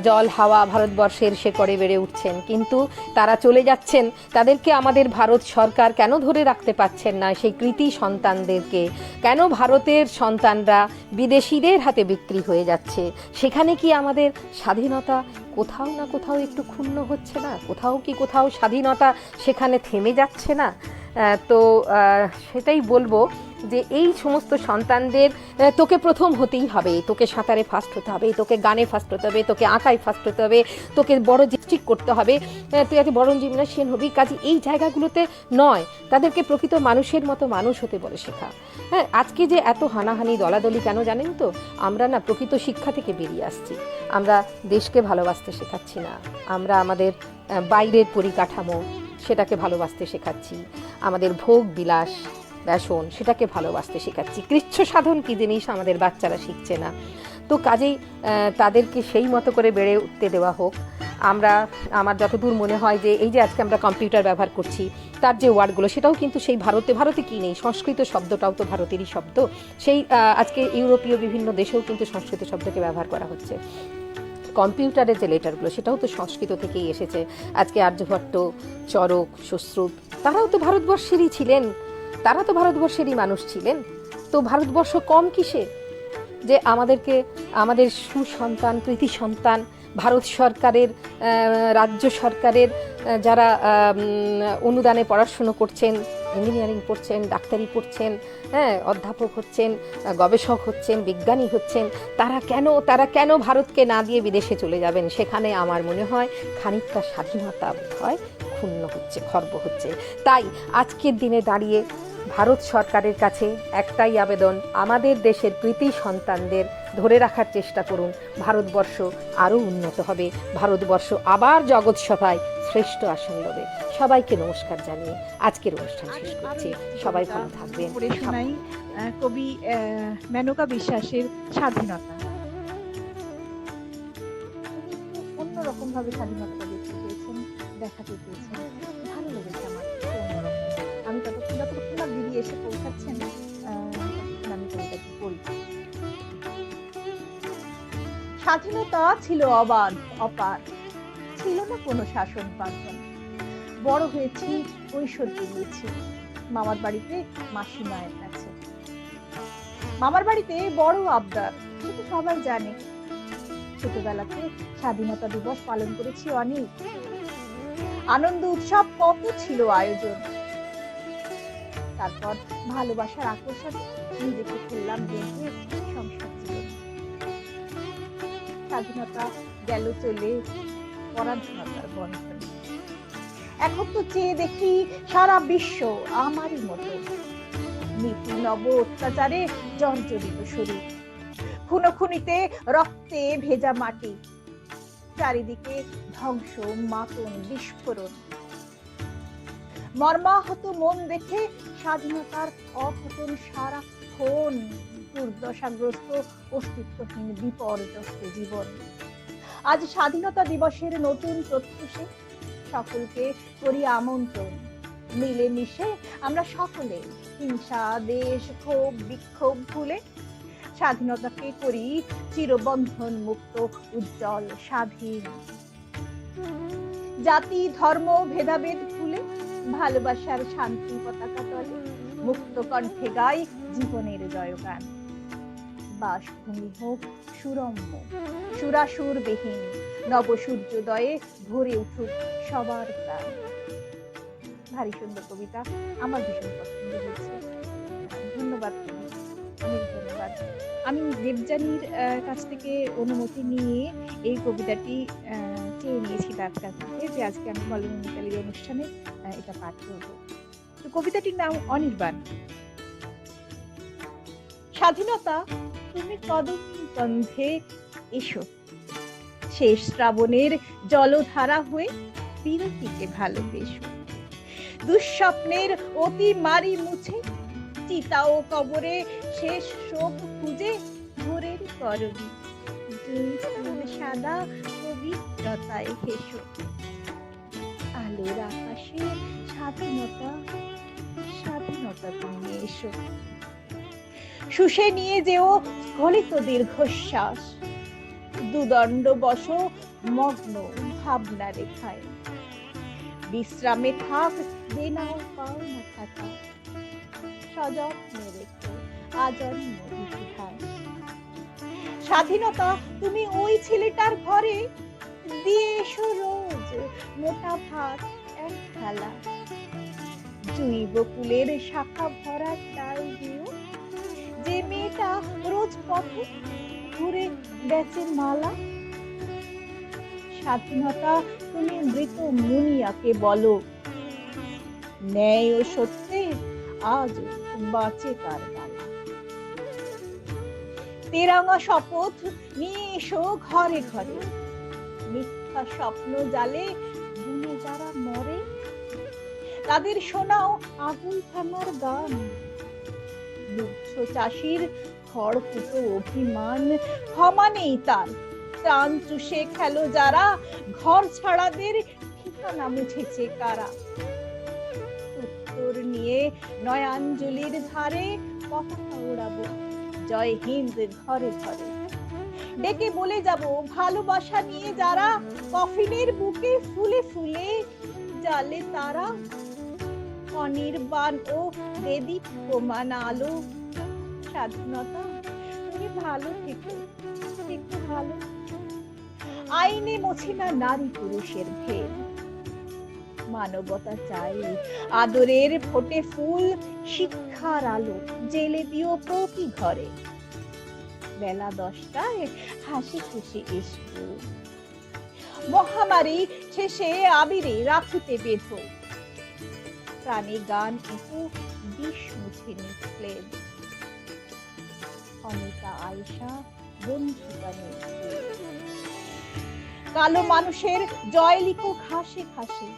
জল হাওয়া ভারতবর্ষের শেকড়ে বেড়ে উঠছেন, কিন্তু তারা চলে যাচ্ছেন। তাদেরকে আমাদের ভারত সরকার কেন ধরে রাখতে পারছেন না? সেই কৃতি সন্তানদেরকে কেন ভারতের সন্তানরা বিদেশিদের হাতে বিক্রি হয়ে যাচ্ছে? সেখানে কি আমাদের স্বাধীনতা কোথাও না কোথাও একটু ক্ষুণ্ণ হচ্ছে না? কোথাও স্বাধীনতা সেখানে থেমে যাচ্ছে না? তো সেটাই বলবো যে এই সমস্ত সন্তানদের তোকে প্রথম হতেই হবে, তোকে সাঁতারে ফার্স্ট হতে হবে, তোকে গানে ফার্স্ট হতে হবে, তোকে আঁকায় ফার্স্ট হতে হবে, তোকে বড় ডিস্ট্রিক্ট করতে হবে, তুই আজকে বড় জিমনাশিয়ান হবি। কাজে এই জায়গাগুলোতে নয়, তাদেরকে প্রকৃত মানুষের মতো মানুষ হতে বলে শেখা। হ্যাঁ, আজকে যে এত হানাহানি দলাদলি কেন জানেন তো? আমরা না প্রকৃত শিক্ষা থেকে বেরিয়ে আসছি। আমরা দেশকে ভালোবাসতে শেখাচ্ছি না, আমরা আমাদের বাইরের পরিকাঠামো সেটাকে ভালোবাসতে শেখাচ্ছি, আমাদের ভোগ বিলাস ব্যসন সেটাকে ভালোবাসতে শেখাচ্ছি। কৃচ্ছ সাধন কী জিনিস আমাদের বাচ্চারা শিখছে না। তো কাজেই তাদেরকে সেই মতো করে বেড়ে উঠতে দেওয়া হোক। আমার যতদূর মনে হয় যে এই যে আজকে আমরা কম্পিউটার ব্যবহার করছি, তার যে ওয়ার্ডগুলো সেটাও কিন্তু সেই ভারতে কি নেই, সংস্কৃত শব্দটাও তো ভারতেরই শব্দ। সেই আজকে ইউরোপীয় বিভিন্ন দেশেও কিন্তু সংস্কৃত শব্দকে ব্যবহার করা হচ্ছে। কম্পিউটারের যে লেটারগুলো সেটাও তো সংস্কৃত থেকেই এসেছে। আজকে আর্যভট্ট, চরক, সুশ্রুত তারাও তো ভারতবর্ষেরই ছিলেন, তারা তো ভারতবর্ষেরই মানুষ ছিলেন। তো ভারতবর্ষ কম কিসে যে আমাদেরকে আমাদের সুসন্তান, কৃতি সন্তান, ভারত সরকারের রাজ্য সরকারের যারা অনুদানে পড়াশুনো করছেন, ইঞ্জিনিয়ারিং পড়ছেন, ডাক্তারি পড়ছেন, অধ্যাপক হচ্ছেন, গবেষক হচ্ছেন, বিজ্ঞানী হচ্ছেন, তারা কেন ভারতকে না দিয়ে বিদেশে চলে যাবেন? সেখানে আমার মনে হয় খানিকটা স্বাধীনতা হয় ক্ষুণ্ণ হচ্ছে, খর্ব হচ্ছে। তাই আজকের দিনে দাঁড়িয়ে ভারত সরকারের কাছে একটাই আবেদন, আমাদের দেশের কৃতি সন্তানদের ধরে রাখার চেষ্টা করুন। ভারতবর্ষ আরও উন্নত হবে, ভারতবর্ষ আবার জগৎ সভায় শ্রেষ্ঠ আসন লবে। সবাইকে নমস্কার জানিয়ে আজকের অনুষ্ঠান শেষ করছি। সবাই ভালো থাকবেন। শোনাই কবি মেনকা বিশ্বাসের স্বাধীনতা। অন্যরকম ভাবে স্বাধীনতা দেখতে পেয়েছেন, দেখাতে পেয়েছেন, ভালো লেগেছে আমার। আমি যতক্ষণ না দিদি এসে পৌঁছাচ্ছেন আমি কবিতাটি পড়ি। স্বাধীনতা ছিল অবাধ অপার, ছিল না কোনো শাসন বাঁধন। বড় হয়েছি, কৈশোর পেরিয়েছি মামার বাড়িতে, মাসিমায়ের কাছে। মামার বাড়িতে বড় আবদার, সেটা সবাই জানে। ছোটবেলাতে স্বাধীনতা দিবস পালন করেছি অনেক, আনন্দ উৎসব কত ছিল আয়োজন। তারপর ভালোবাসার আকর্ষণে নিজেকে খুললাম বেঁধে সংসার জীবন। স্বাধীনতা গেল চলে পরাধীনতার বন্ধন। এখন তো চেয়ে দেখি সারা বিশ্ব আমারই মতো, নীতি নব অত্যাচারে জর্জরিত শরীর, খুনোখুনিতে রক্তে ভেজা মাটি, চারিদিকে ধ্বংস, মাতন, বিস্ফোরণ। মর্মাহত মন দেখে স্বাধীনতার অপতন সারাক্ষণ, দুর্দশাগ্রস্ত অস্তিত্বহীন বিপর্যস্ত জীবন। আজ স্বাধীনতা দিবসের নতুন প্রত্যুষে সকলকে করি আমন্ত্রণ। মিলেমিশে আমরা সকলে হিংসা, দেশ, ক্ষোভ, বিক্ষোভ ভুলে স্বাধীনতাকে করি চিরবন্ধন মুক্ত, উজ্জ্বল, স্বাধীন। জাতি, ধর্ম, ভেদাভেদ ভুলে ভালোবাসার শান্তি পতাকা তলে মুক্ত কণ্ঠে গাই জীবনের জয়গান। বাসভূমি হোক সুরম্য, সুরাসুর বিহীন, নব সূর্যোদয়ে ভরে উঠুক সবার প্রাণ। ভারী সুন্দর কবিতা, আমার ভীষণ পছন্দ হয়েছে। ধন্যবাদ, অনেক ধন্যবাদ। আমি দেবযানীর কাছ থেকে অনুমতি নিয়ে এই কবিতাটি চেয়ে নিয়েছি তার কাছ থেকে, যে আজকে আমি কলমে মিতালির অনুষ্ঠানে এটা পাঠ করব। তো কবিতাটির নাম অনির্বাণ। স্বাধীনতা তুমি কদম স্কন্ধে এসো, শেষ শ্রাবণের জলধারা হয়ে বিরতিকে ভালোবেসো। দুঃস্বপ্নের অতি মারি মুছে চিতা ও কবরে শেষ শোক খুঁজে ভোরের করবি দুই ফুল সাদা পবিত্রতায় হেসো। আলোর আকাশে স্বাধীনতা, স্বাধীনতা তুমি এসো। শুষে নিয়ে যেও স্খলিত দীর্ঘশ্বাস, দুদণ্ড বস মগ্ন ভাবনা রেখায়। বিশ্রামে থাক দেনাও পাও না থাকা, সযত্নে রেখো আজন্ম ইতিহাস। স্বাধীনতা তুমি ওই ছেলেটার ঘরে দিয়ে এসো রোজ মোটা ভাত এক থালা। জৈব কুলের শাখা ভরা ডাল দিও, যে মেয়েটা রোজ পথে ঘুরে বেচে মালা। স্বাধীনতা তুমি মৃত মুনিয়াকে বলো, ন্যায় ও সত্যে আজ বাঁচে কার বালা। তেরাঙা শপথ নিয়ে এসো ঘরে ঘরে, মিথ্যা স্বপ্ন জালে বুনে যারা মরে। তাদের শোনাও আগুন থামার গান, দুঃখ চাষির খড়কুটো অভিমান ক্ষমা নেই তার। প্রাণ চুষে খেলো যারা, ঘর ছাড়াদের ঠিকানা মুছেছে কারা। উত্তর নিয়ে নয়াঞ্জলির ধারে পতাকা ওড়াবো, জয় হিন্দ ঘরে ঘরে। ডেকে বলে যাব ভালোবাসা নিয়ে যারা, কফিনের বুকে ফুলে ফুলে জালে তারা। অনির্বাণ ও দেদীপ্যমান আলো, স্বাধীনতা তুমি ভালো থেকো, থেকো ভালো। আইনে মোছে না নারী পুরুষের ভেদ, মানবতা চাই আদরের ফোটে ফুল। শিক্ষার আলো জেলে দিও প্রতি ঘরে, বেলা 10টায় হাসি খুশি স্কুল। মহামারী শেষে আবিরে রাখিতে বেঁধো, প্রাণে গান একটু বিষ মুছে নিঃস্লেদ। অনিতা আয়েশা বন্ধুগানে কালো মানুষের জয় লিখো ঘাসে ঘাসে,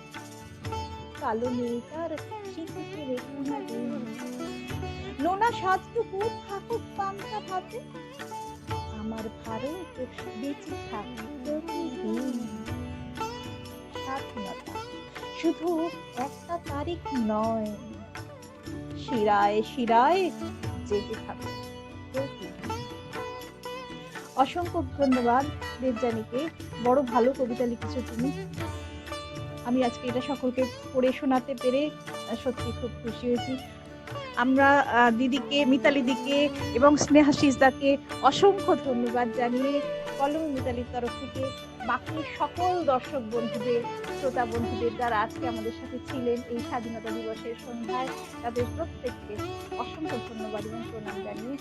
কালো মেয়েটার শিখেছে রেখো না দিন। নোনা সাজটুকু থাকুক পান্তা ভাতে, আমার ভারত বেঁচে থাক প্রতিদিন। স্বাধীনতা শুধু একটা তারিখ নয়, শিরায় শিরায় জেগে থাকে প্রতিদিন। অসংখ্য ধন্যবাদ দেবযানীকে, বড় ভালো কবিতা লিখেছো তুমি। আমি আজকে এটা সকলকে পড়ে শোনাতে পেরে সত্যি খুব খুশি হয়েছি। আমরা দিদিকে, মিতালি দিকে এবং স্নেহাশিসদাকে অসংখ্য ধন্যবাদ জানিয়ে কলম মিতালির তরফ থেকে বাকি সকল দর্শক বন্ধুদের, শ্রোতা বন্ধুদের যারা আজকে আমাদের সাথে ছিলেন এই স্বাধীনতা দিবসের সন্ধ্যায়, তাদের প্রত্যেককে অসংখ্য ধন্যবাদ এবং প্রণাম জানিয়ে